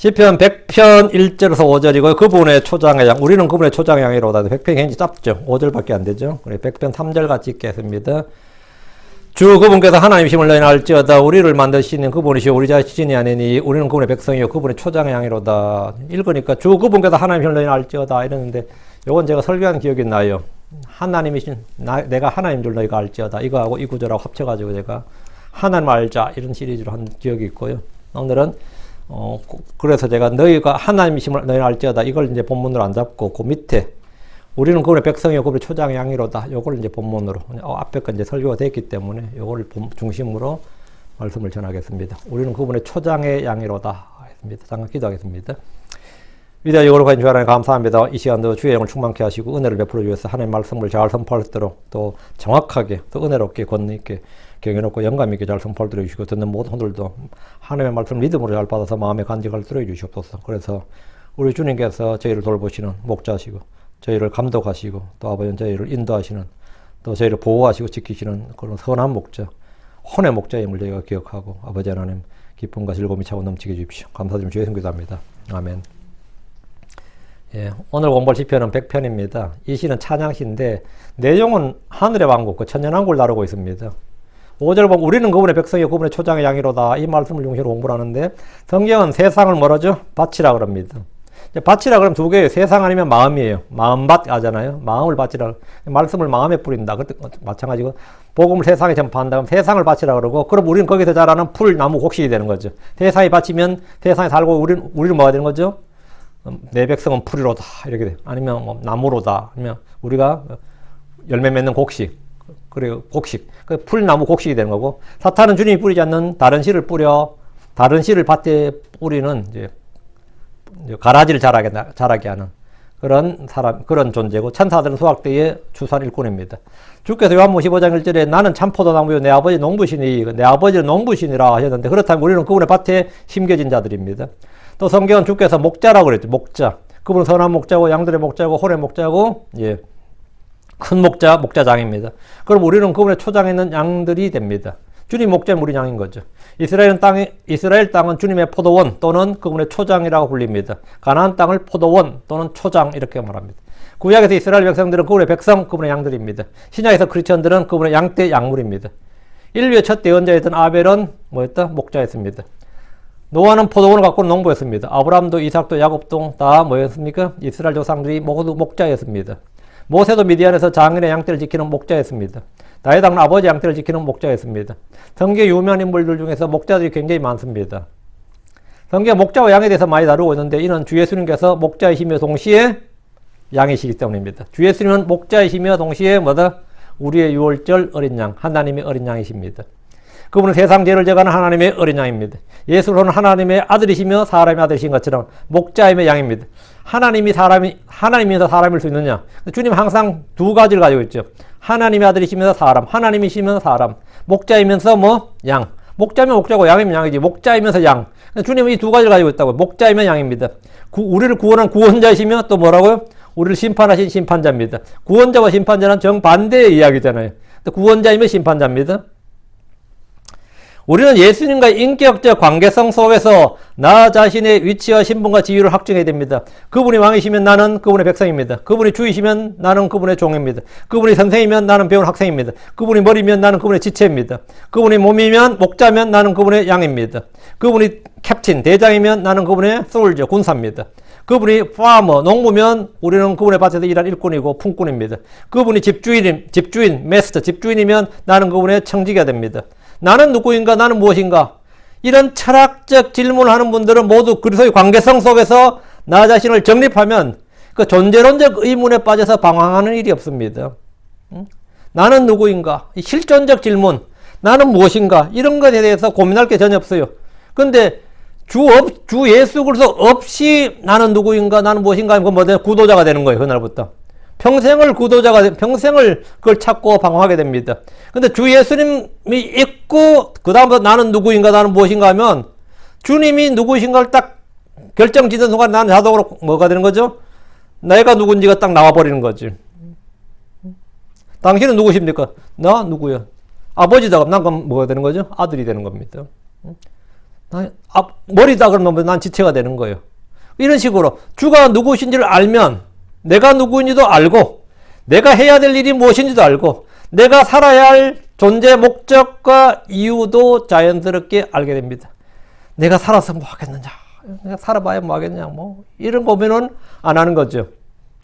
시편 100편 1절에서 5절이고 그분의 초장의 양, 우리는 그분의 초장의 양이로다. 100편이 굉장히 짧죠. 5절밖에 안 되죠. 우리 100편 3절 같이 읽겠습니다. 주 그분께서 하나님이심을 너희는 알지어다. 우리를 만드시는 그분이시오. 우리 자신이 아니니 우리는 그분의 백성이요 그분의 초장의 양이로다. 읽으니까 주 그분께서 하나님이심을 너희는 알지어다 이러는데 요건 제가 설교한 기억이 나요. 하나님이신 내가 하나님 줄 너희가 알지어다. 이거하고 이 구절하고 합쳐가지고 제가 하나님 알자 이런 시리즈로 한 기억이 있고요. 오늘은 그래서 제가 너희가 하나님이심을 너희는 알지어다 이걸 이제 본문으로 안 잡고 그 밑에 우리는 그분의 백성이요 그분의 초장의 양이로다. 요걸 이제 본문으로 앞에 건 이제 설교가 됐기 때문에 요거를 중심으로 말씀을 전하겠습니다. 우리는 그분의 초장의 양이로다 했습니다. 잠깐 기도하겠습니다. 위대하고 거룩하신 주 하나님 감사합니다. 이 시간도 주의 영을 충만케 하시고 은혜를 베풀어 주셔서 하나님의 말씀을 잘 선포할 수 있도록 또 정확하게 또 은혜롭게 권능 있게 경외롭고 영감 있게 잘 선포할 수 주시고 듣는 모든 분들도 하나님의 말씀을 믿음으로 잘 받아서 마음의 간직을 들어 주시옵소서. 그래서 우리 주님께서 저희를 돌보시는 목자시고 저희를 감독하시고 또 아버지는 저희를 인도하시는 또 저희를 보호하시고 지키시는 그런 선한 목자, 혼의 목자임을 저희가 기억하고 아버지 하나님 기쁨과 즐거움이 차고 넘치게 해주십시오. 감사드리며 주의 이름 기도합니다. 아멘. 예, 오늘 공부할 시편은 100편입니다. 이 시는 찬양시인데 내용은 하늘의 왕국, 그 천년왕국을 다루고 있습니다. 5절 보면 우리는 그분의 백성이요 그분의 초장의 양이로다 이 말씀을 중심으로 공부를 하는데 성경은 세상을 뭐라죠? 밭이라 그럽니다. 밭이라 그러면 두 개예요. 세상 아니면 마음이에요. 마음밭 하잖아요. 마음을 밭이라 말씀을 마음에 뿌린다. 그때 마찬가지고 복음을 세상에 전파한다. 그럼 세상을 밭이라 그러고 그럼 우리는 거기서 자라는 풀, 나무, 곡식이 되는 거죠. 세상이 밭이면 세상에 살고 우리는 뭐가 되는 거죠? 내 백성은 풀이로다 이렇게 돼. 아니면 뭐 나무로다. 아니면 우리가 열매 맺는 곡식. 그리고 곡식. 그 풀, 나무, 곡식이 되는 거고 사탄은 주님이 뿌리지 않는 다른 씨를 뿌려 다른 씨를 밭에 뿌리는 이제 가라지를 자라게 하는 그런 사람, 그런 존재고, 천사들은 수확대의 주산 일꾼입니다. 주께서 요한복음 15장 1절에 나는 참 포도나무요, 내 아버지 농부시니, 내 아버지는 농부시니라 하셨는데, 그렇다면 우리는 그분의 밭에 심겨진 자들입니다. 또 성경은 주께서 목자라고 그랬죠. 목자. 그분은 선한 목자고, 양들의 목자고, 호의 목자고, 예. 큰 목자, 목자장입니다. 그럼 우리는 그분의 초장에 있는 양들이 됩니다. 주님 목자는 우리 양인 거죠. 이스라엘 땅은 주님의 포도원 또는 그분의 초장이라고 불립니다. 가나안 땅을 포도원 또는 초장 이렇게 말합니다. 구약에서 이스라엘 백성들은 그분의 백성, 그분의 양들입니다. 신약에서 크리스천들은 그분의 양떼, 양물입니다. 인류의 첫 대언자였던 아벨은 뭐였다? 목자였습니다. 노아는 포도원을 가꾸는 농부였습니다. 아브라함도 이삭도 야곱도 다 뭐였습니까? 이스라엘 조상들이 모두 목자였습니다. 모세도 미디안에서 장인의 양떼를 지키는 목자였습니다. 다윗왕은 아버지 양떼를 지키는 목자였습니다. 성경 유명한 인물들 중에서 목자들이 굉장히 많습니다. 성경 목자와 양에 대해서 많이 다루고 있는데 이는 주 예수님께서 목자이시며 동시에 양이시기 때문입니다. 주 예수님은 목자이시며 동시에 뭐다? 우리의 유월절 어린 양, 하나님의 어린 양이십니다. 그분은 세상 죄를 제거하는 하나님의 어린 양입니다. 예수로는 하나님의 아들이시며 사람의 아들이신 것처럼 목자임의 양입니다. 하나님이면서 사람일 수 있느냐? 주님은 항상 두 가지를 가지고 있죠. 하나님의 아들이시면서 사람, 하나님이시면서 사람, 목자이면서 뭐? 양. 목자면 목자고 양이면 양이지. 목자이면서 양. 주님은 이 두 가지를 가지고 있다고요. 목자이면 양입니다. 우리를 구원한 구원자이시며 또 뭐라고요? 우리를 심판하신 심판자입니다. 구원자와 심판자는 정반대의 이야기잖아요. 구원자이면 심판자입니다. 우리는 예수님과의 인격적 관계성 속에서 나 자신의 위치와 신분과 지위를 확정해야 됩니다. 그분이 왕이시면 나는 그분의 백성입니다. 그분이 주이시면 나는 그분의 종입니다. 그분이 선생이면 나는 배운 학생입니다. 그분이 머리면 나는 그분의 지체입니다. 그분이 몸이면 목자면 나는 그분의 양입니다. 그분이 캡틴, 대장이면 나는 그분의 솔저, 군사입니다. 그분이 파머, 농부면 우리는 그분의 밭에서 일한 일꾼이고 품꾼입니다. 그분이 집주인, 메스터, 집주인이면 나는 그분의 청지기가 됩니다. 나는 누구인가? 나는 무엇인가? 이런 철학적 질문을 하는 분들은 모두 그리스도의 관계성 속에서 나 자신을 정립하면 그 존재론적 의문에 빠져서 방황하는 일이 없습니다. 나는 누구인가? 이 실존적 질문, 나는 무엇인가? 이런 것에 대해서 고민할 게 전혀 없어요. 근데 주 예수 그리스도 없이 나는 누구인가? 나는 무엇인가? 하면 그건 구도자가 되는 거예요. 그날부터. 평생을 평생을 그걸 찾고 방황하게 됩니다. 근데 주 예수님이 있고, 그 다음부터 나는 누구인가, 나는 무엇인가 하면, 주님이 누구신가를 딱 결정 짓는 순간 나는 자동으로 뭐가 되는 거죠? 내가 누군지가 딱 나와버리는 거지. 당신은 누구십니까? 나 누구야? 아버지다. 난 그럼 뭐가 되는 거죠? 아들이 되는 겁니다. 머리다 그러면 난 지체가 되는 거예요. 이런 식으로 주가 누구신지를 알면 내가 누구인지도 알고 내가 해야 될 일이 무엇인지도 알고 내가 살아야 할 존재 목적과 이유도 자연스럽게 알게 됩니다. 내가 살아서 뭐 하겠느냐, 내가 살아봐야 뭐 하겠냐, 뭐 이런 고민은 안 하는 거죠.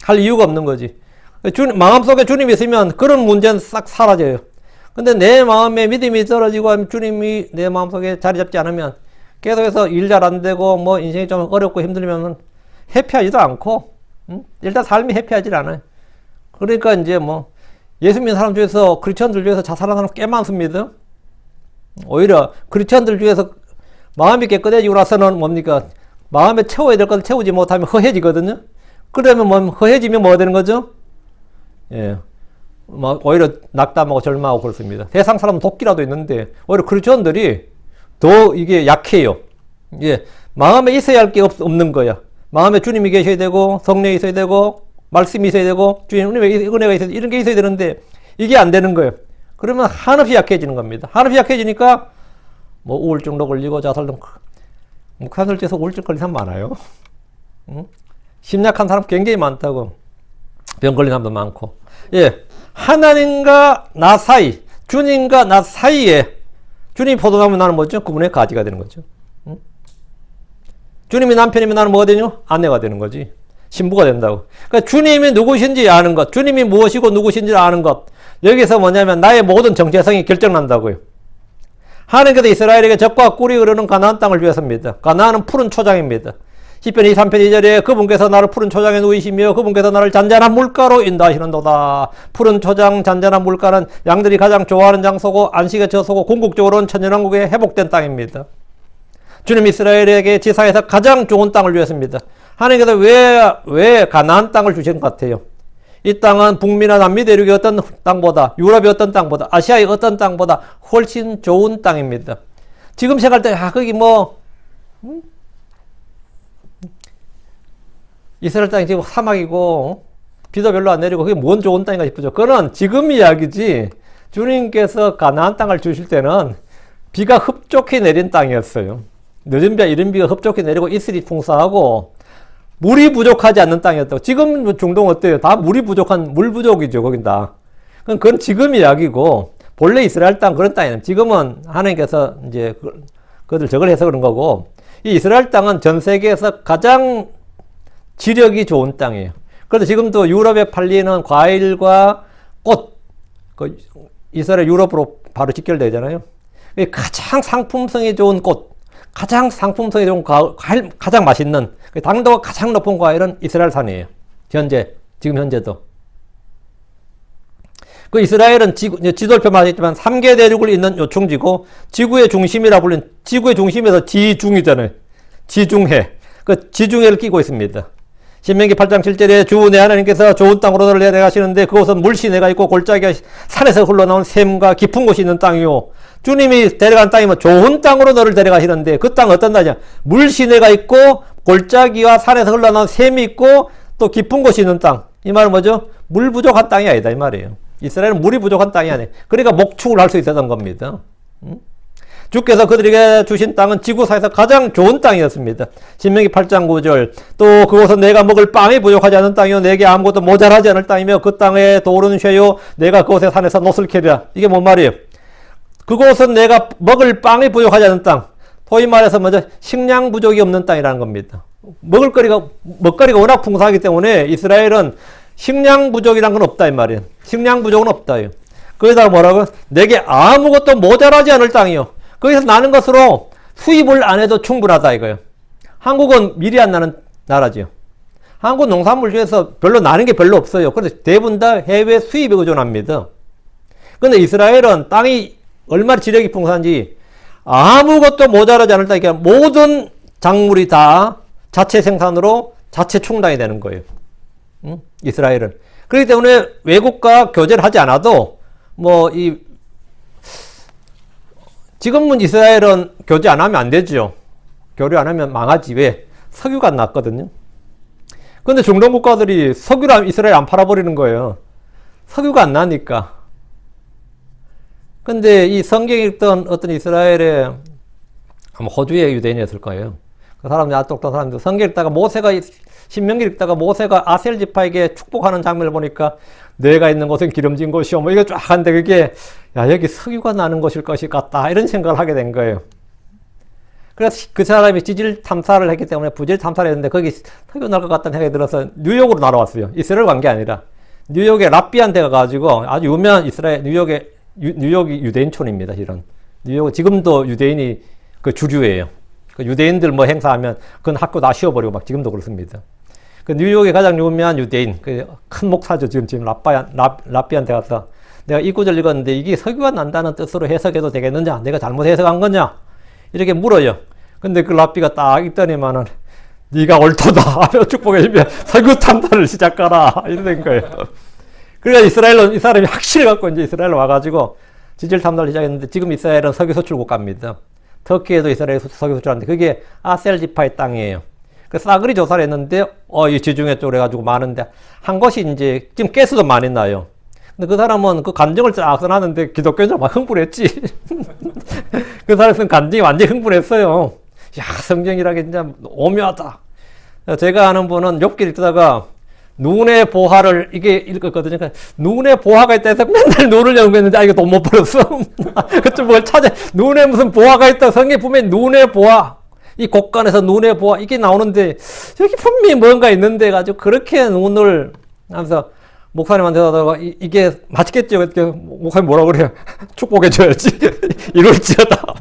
할 이유가 없는 거지. 마음속에 주님이 있으면 그런 문제는 싹 사라져요. 근데 내 마음에 믿음이 떨어지고 주님이 내 마음속에 자리 잡지 않으면 계속해서 일 잘 안 되고 뭐 인생이 좀 어렵고 힘들면 해피하지도 않고 일단 삶이 해피하지 않아요. 그러니까 이제 뭐 예수 믿는 사람 중에서 크리스천들 중에서 자살하는 사람 꽤 많습니다. 오히려 크리스천들 중에서 마음이 깨끗해지고 나서는 뭡니까? 마음에 채워야 될 것을 채우지 못하면 허해지거든요. 그러면 뭐 허해지면 뭐가 되는 거죠? 예. 뭐 오히려 낙담하고 절망하고 그렇습니다. 세상 사람은 도끼라도 있는데 오히려 크리스천들이 더 이게 약해요. 예. 마음에 있어야 할 게 없는 거야. 마음에 주님이 계셔야 되고 성령이 있어야 되고 말씀이 있어야 되고 주님의 은혜가 있어야 되고 이런 게 있어야 되는데 이게 안 되는 거예요. 그러면 한없이 약해지는 겁니다. 한없이 약해지니까 뭐 우울증도 걸리고 자살도 목사들 중에서 우울증 걸린 사람 많아요. 심약한 사람 굉장히 많다고. 병 걸린 사람도 많고. 예. 하나님과 나 사이, 주님과 나 사이에 주님이 포도나무면 나는 뭐죠? 그분의 가지가 되는 거죠. 주님이 남편이면 나는 뭐가 되냐? 아내가 되는 거지. 신부가 된다고. 그러니까 주님이 누구신지 아는 것, 주님이 무엇이고 누구신지 아는 것. 여기서 뭐냐면 나의 모든 정체성이 결정난다고요. 하나님께서 이스라엘에게 적과 꿀이 흐르는 가나안 땅을 주었습니다. 가나안은 푸른 초장입니다. 시편 23편 2절에 그분께서 나를 푸른 초장에 누이시며 그분께서 나를 잔잔한 물가로 인도하시는도다. 푸른 초장, 잔잔한 물가는 양들이 가장 좋아하는 장소고 안식의 저소고 궁극적으로는 천년왕국에 회복된 땅입니다. 주님 이스라엘에게 지상에서 가장 좋은 땅을 주었습니다. 하나님께서 왜 가나안 땅을 주신 것 같아요? 이 땅은 북미나 남미 대륙의 어떤 땅보다, 유럽의 어떤 땅보다, 아시아의 어떤 땅보다 훨씬 좋은 땅입니다. 지금 생각할 때 거기 이스라엘 땅이 지금 사막이고 비도 별로 안 내리고 그게 뭔 좋은 땅인가 싶죠. 그거는 지금 이야기지. 주님께서 가나안 땅을 주실 때는 비가 흡족히 내린 땅이었어요. 늦은 비와 이른 비가 흡족히 내리고 이슬이 풍성하고 물이 부족하지 않는 땅이었다고. 지금 중동 어때요? 다 물이 부족한, 물 부족이죠, 거긴 다. 그건 지금 이야기고, 본래 이스라엘 땅 그런 땅이에요. 지금은 하나님께서 이제 그들 저걸 해서 그런 거고, 이 이스라엘 땅은 전 세계에서 가장 지력이 좋은 땅이에요. 그래서 지금도 유럽에 팔리는 과일과 꽃, 이스라엘 유럽으로 바로 직결되잖아요. 가장 상품성이 좋은 꽃, 가장 상품성이 좋은 과일, 가장 맛있는, 당도가 가장 높은 과일은 이스라엘산이에요. 지금 현재도. 그 이스라엘은 지도표 말했지만 3개 대륙을 잇는 요충지고, 지구의 중심이라 불린, 지구의 중심에서 지중이잖아요. 지중해. 그 지중해를 끼고 있습니다. 신명기 8장 7절에 주 내 하나님께서 좋은 땅으로 너를 데려가시는데 그곳은 물시내가 있고 골짜기가 산에서 흘러나온 샘과 깊은 곳이 있는 땅이요. 주님이 데려간 땅이면 좋은 땅으로 너를 데려가시는데 그 땅은 어떤 땅이냐? 물시내가 있고 골짜기와 산에서 흘러나온 샘이 있고 또 깊은 곳이 있는 땅. 이 말은 뭐죠? 물 부족한 땅이 아니다 이 말이에요. 이스라엘은 물이 부족한 땅이 아니에요. 그러니까 목축을 할 수 있었던 겁니다. 주께서 그들에게 주신 땅은 지구사에서 가장 좋은 땅이었습니다. 신명기 8장 9절 또 그곳은 내가 먹을 빵이 부족하지 않은 땅이요 내게 아무것도 모자라지 않을 땅이며 그 땅에 돌은 쇠요 내가 그곳에 산에서 노슬 캐리라. 이게 뭔 말이에요? 그곳은 내가 먹을 빵이 부족하지 않은 땅. 소위 말해서 먼저 식량 부족이 없는 땅이라는 겁니다. 먹거리가 워낙 풍성하기 때문에 이스라엘은 식량 부족이란 건 없다 이 말이에요. 식량 부족은 없다. 거기다가 뭐라고? 내게 아무것도 모자라지 않을 땅이요. 거기서 나는 것으로 수입을 안 해도 충분하다 이거예요. 한국은 미리 안 나는 나라죠. 한국 농산물 중에서 별로 나는 게 별로 없어요. 그래서 대부분 다 해외 수입에 의존합니다. 근데 이스라엘은 땅이 얼마나 지력이 풍성한지 아무것도 모자라지 않을 땅이니까 모든 작물이 다 자체 생산으로 자체 충당이 되는 거예요. 이스라엘은. 그렇기 때문에 외국과 교제를 하지 않아도 지금은 이스라엘은 교제 안 하면 안 되죠. 교류 안 하면 망하지. 왜? 석유가 안 났거든요. 근데 중동 국가들이 석유를 이스라엘 안 팔아버리는 거예요. 석유가 안 나니까. 근데 이 성경에 있던 어떤 이스라엘의 아마 호주의 유대인이었을 거예요. 그 사람들이 아주 똑똑한 사람들. 성경 읽다가 신명기 읽다가 모세가 아셀 지파에게 축복하는 장면을 보니까 내가 있는 곳은 기름진 곳이요. 뭐 이거 쫙 하는데 그게 야, 여기 석유가 나는 곳일 것이 같다. 이런 생각을 하게 된 거예요. 그래서 그 사람이 지질 탐사를 했기 때문에 부질 탐사를 했는데 거기 석유 날 것 같다는 생각이 들어서 뉴욕으로 날아왔어요. 이스라엘 간 게 아니라. 뉴욕에 라피안 데 가가지고 아주 유명한 이스라엘, 뉴욕이 유대인촌입니다, 실은. 뉴욕은 지금도 유대인이 그 주류예요. 그 유대인들 뭐 행사하면 그건 학교 다 쉬어버리고 막 지금도 그렇습니다. 그 뉴욕의 가장 유명한 유대인, 그 큰 목사죠. 지금 라피안 데 가서 내가 이 구절 읽었는데 이게 석유가 난다는 뜻으로 해석해도 되겠느냐? 내가 잘못 해석한 거냐? 이렇게 물어요. 근데 그 라피가 딱 있더니만은 네가 옳도다 하며 축복해주며 석유 탐사를 시작하라 이런 거예요. 그러니까 이 사람이 확신을 갖고 이제 이스라엘 와가지고 지질 탐사를 시작했는데 지금 이스라엘은 석유 수출 국가입니다. 터키에도 이스라엘 석유 수출하는데 그게 아셀 지파의 땅이에요. 그 싸그리 조사를 했는데 이 지중해 쪽으로 해가지고 많은데 한 곳이 이제 지금 가스도 많이 나요. 근데 그 사람은 그 간증을 쫙 써놨는데 기독교인들 막 흥분했지. 그 사람은 쓴 간증이 완전히 흥분했어요. 야, 성경이라게 진짜 오묘하다. 제가 아는 분은 욥기 읽다가 눈의 보화를 이게 읽었거든요. 그러니까 눈의 보화가 있다 해서 맨날 눈을 연구했는데 이거 돈 못 벌었어. 그쪽 뭘 찾아. 눈에 무슨 보화가 있다. 성경에 보면 눈의 보화. 이 곡간에서 눈의 보화 이게 나오는데 여기 분명히 뭔가 있는데 가지고 그렇게 눈을 하면서 목사님한테 하다가 이게 맞겠죠? 목사님 뭐라 그래요? 축복해줘야지. 이럴지어다.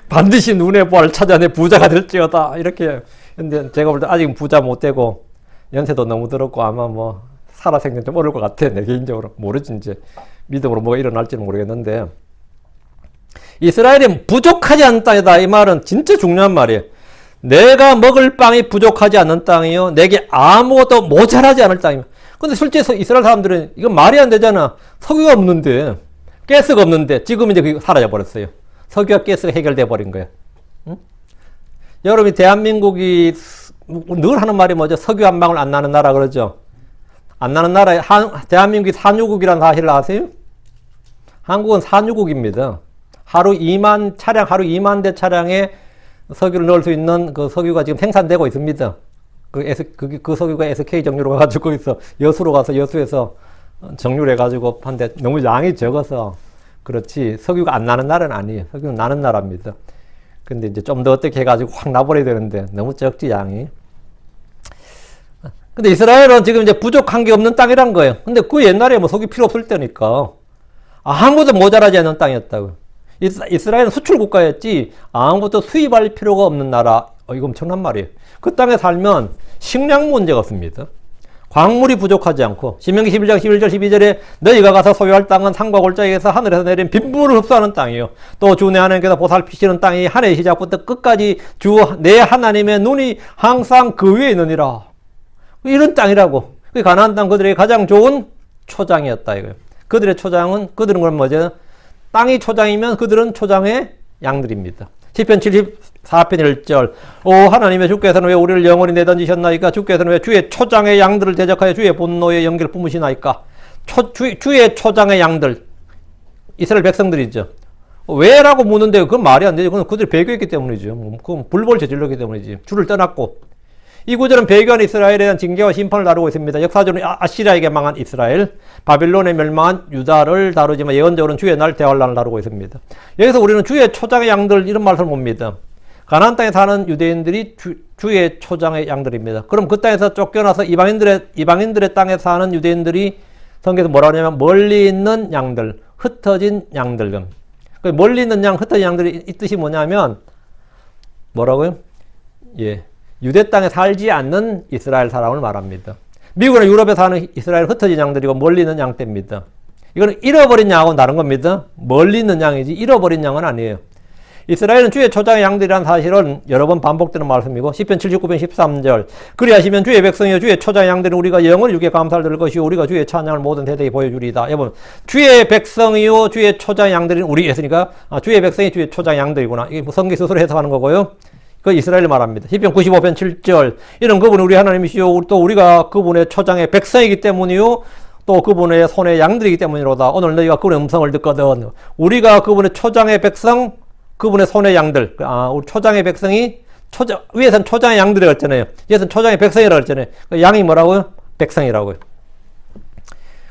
반드시 눈의 보화를 찾아내 부자가 될지어다. 이렇게. 근데 제가 볼 때 아직 부자 못 되고 연세도 너무 들었고 아마 뭐 살아생전 좀 어려울 것 같아. 내 개인적으로. 모르지 이제. 믿음으로 뭐가 일어날지는 모르겠는데. 이스라엘이 부족하지 않은 땅이다. 이 말은 진짜 중요한 말이에요. 내가 먹을 빵이 부족하지 않는 땅이요. 내게 아무것도 모자라지 않을 땅이요. 근데 실제 이스라엘 사람들은 이건 말이 안 되잖아. 석유가 없는데, 가스가 없는데, 지금 이제 그게 사라져 버렸어요. 석유와 가스가 해결돼 버린 거야. 응? 여러분이 대한민국이 늘 하는 말이 뭐죠? 석유 한 방울 안 나는 나라 그러죠? 안 나는 나라, 대한민국이 산유국이라는 사실을 아세요? 한국은 산유국입니다. 하루 2만 대 차량에 석유를 넣을 수 있는 그 석유가 지금 생산되고 있습니다. 그 석유가 SK 정유로 가가지고 거기서 여수로 가서 여수에서 정유를 해가지고 한데 너무 양이 적어서 그렇지 석유가 안 나는 나라는 아니에요. 석유는 나는 나라입니다. 근데 이제 좀 더 어떻게 해가지고 확 나버려야 되는데 너무 적지 양이. 근데 이스라엘은 지금 이제 부족한 게 없는 땅이란 거예요. 근데 그 옛날에 뭐 석유 필요 없을 때니까 아무것도 모자라지 않는 땅이었다고요. 이스라엘은 수출 국가였지 아무것도 수입할 필요가 없는 나라. 이거 엄청난 말이에요. 그 땅에 살면 식량 문제가 없습니다. 광물이 부족하지 않고 신명기 11장 11절 12절에 너희가 가서 소유할 땅은 산과 골짜기에서 하늘에서 내린 빗물을 흡수하는 땅이요. 또 주 내 하나님께서 보살피시는 땅이 한 해의 시작부터 끝까지 주 내 하나님의 눈이 항상 그 위에 있느니라. 이런 땅이라고. 그 가나안 땅 그들에게 가장 좋은 초장이었다 이거예요. 그들의 초장은 그들은 그럼 뭐죠? 땅이 초장이면 그들은 초장의 양들입니다. 시편 74편 1절 오 하나님의 주께서는 왜 우리를 영원히 내던지셨나이까? 주께서는 왜 주의 초장의 양들을 대적하여 주의 분노의 연기를 뿜으시나이까? 주의 초장의 양들 이스라엘 백성들이죠. 왜라고 묻는데 그건 말이 안 되죠. 그건 그들이 배교했기 때문이죠. 그건 불법을 저질렀기 때문이지. 주를 떠났고. 이 구절은 배교한 이스라엘에 대한 징계와 심판을 다루고 있습니다. 역사적으로 아시리아에게 망한 이스라엘, 바빌론에 멸망한 유다를 다루지만 예언적으로는 주의 날 대환란을 다루고 있습니다. 여기서 우리는 주의 초장의 양들 이런 말을 봅니다. 가나안 땅에 사는 유대인들이 주의 초장의 양들입니다. 그럼 그 땅에서 쫓겨나서 이방인들의 땅에 사는 유대인들이 성경에서 뭐라고 하냐면 멀리 있는 양들, 흩어진 양들. 멀리 있는 양, 흩어진 양들이 이 뜻이 뭐냐면 뭐라고요? 예. 유대 땅에 살지 않는 이스라엘 사람을 말합니다. 미국이나 유럽에 사는 이스라엘 흩어진 양들이고 멀리 있는 양떼입니다. 이거는 잃어버린 양하고는 다른 겁니다. 멀리 있는 양이지 잃어버린 양은 아니에요. 이스라엘은 주의 초장의 양들이라는 사실은 여러 번 반복되는 말씀이고 시편 79편 13절 그리하시면 주의 백성이여 주의 초장의 양들은 우리가 영원히 주께 감사를 드릴 것이요 우리가 주의 찬양을 모든 세대에 보여주리이다. 여러분 주의 백성이요 주의 초장의 양들은 우리 했으니까 주의 백성이 주의 초장의 양들이구나. 이게 성경 스스로 해석하는 거고요. 그 이스라엘 말합니다. 시편 95편 7절 이는 그분이 우리 하나님이시요 또 우리가 그분의 초장의 백성이기 때문이요 또 그분의 손의 양들이기 때문이로다. 오늘 너희가 그분의 음성을 듣거든 우리가 그분의 초장의 백성 그분의 손의 양들. 우리 초장의 백성이 위에서는 초장의 양들이라고 했잖아요. 위에서는 초장의 백성이라고 했잖아요. 그 양이 뭐라고요? 백성이라고요.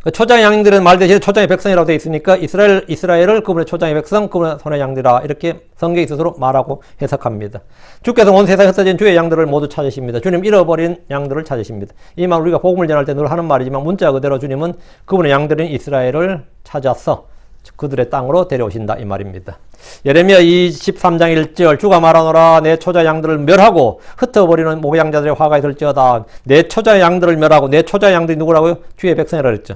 그 초장의 양들은 말 대신에 초장의 백성이라고 되어 있으니까 이스라엘을 그분의 초장의 백성, 그분의 손의 양들이라 이렇게 성경에 스스로 말하고 해석합니다. 주께서 온 세상에 흩어진 주의 양들을 모두 찾으십니다. 주님 잃어버린 양들을 찾으십니다. 이 말 우리가 복음을 전할 때 늘 하는 말이지만 문자 그대로 주님은 그분의 양들인 이스라엘을 찾아서 그들의 땅으로 데려오신다 이 말입니다. 예레미야 23장 1절 주가 말하노라 내 초자 양들을 멸하고 흩어버리는 목양자들의 화가 있을지어다. 내 초자 양들을 멸하고 내 초자 양들이 누구라고요? 주의 백성이라고 했죠.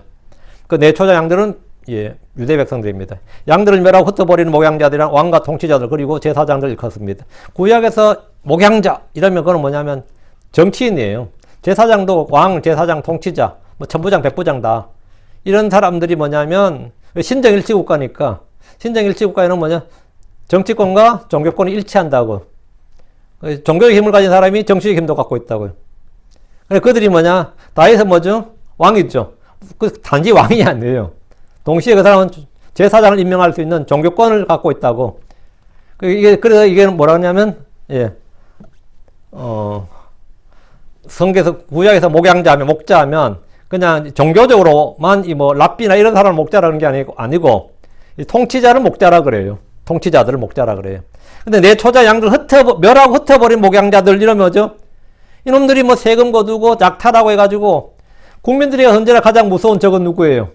그 내 초자 양들은 유대 백성들입니다. 양들을 멸하고 흩어버리는 목양자들이랑 왕과 통치자들 그리고 제사장들 일컫습니다. 구약에서 목양자 이러면 그건 뭐냐면 정치인이에요. 제사장도 왕, 제사장, 통치자, 뭐 천부장, 백부장 다 이런 사람들이 뭐냐면 신정일치국가니까 신정일치국가에는 뭐냐 정치권과 종교권이 일치한다고. 종교의 힘을 가진 사람이 정치의 힘도 갖고 있다고요. 그들이 뭐냐 다윗은 뭐죠? 왕이죠. 그 단지 왕이 아니에요. 동시에 그 사람은 제사장을 임명할 수 있는 종교권을 갖고 있다고. 그래서 이게 뭐라 하냐면 성경에서 구약에서 목자하면 그냥 종교적으로만 뭐 랍비나 이런 사람을 목자라는 게 아니고 통치자를 목자라 그래요. 통치자들을 목자라 그래요. 근데 내 초자 양들 멸하고 흩어버린 목양자들 이러면 뭐죠? 이놈들이 뭐 세금 거두고 약탈하고 해가지고 국민들이 언제나 가장 무서운 적은 누구예요?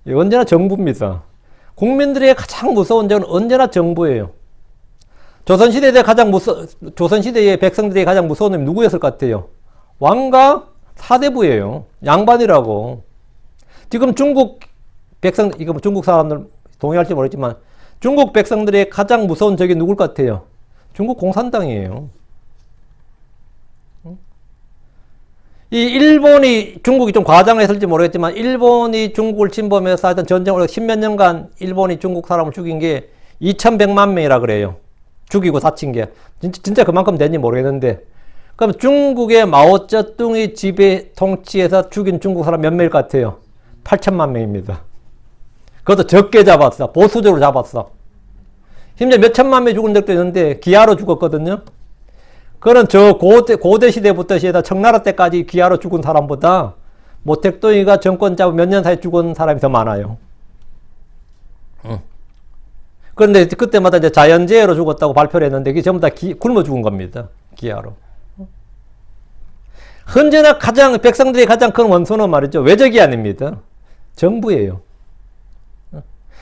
언제나 정부입니다. 국민들의 가장 무서운 적은 언제나 정부예요. 조선시대의 백성들이 가장 무서운 놈이 누구였을 것 같아요? 왕과 사대부예요. 양반이라고. 지금 중국 백성, 이거 중국 사람들 동의할지 모르겠지만 중국 백성들의 가장 무서운 적이 누굴 것 같아요? 중국 공산당이에요. 이 일본이 중국이 좀 과장했을지 모르겠지만 일본이 중국을 침범해서 하여튼 전쟁으로 10몇 년간 일본이 중국 사람을 죽인 게 2100만 명이라 그래요. 죽이고 다친 게. 진짜 그만큼 됐는지 모르겠는데. 그럼 중국의 마오쩌둥이 지배 통치해서 죽인 중국 사람 몇 명일 것 같아요? 8천만 명입니다. 그것도 적게 잡았어. 보수적으로 잡았어. 심지어 몇 천만 명이 죽은 적도 있는데 기아로 죽었거든요. 그런 저 고대 시대부터 시에다 청나라 때까지 기아로 죽은 사람보다 모택동이가 정권 잡은 몇 년 사이에 죽은 사람이 더 많아요. 그런데 그때마다 이제 자연재해로 죽었다고 발표를 했는데 이게 전부 다 굶어 죽은 겁니다. 기아로. 언제나 백성들이 가장 큰 원수는 말이죠. 외적이 아닙니다. 정부예요.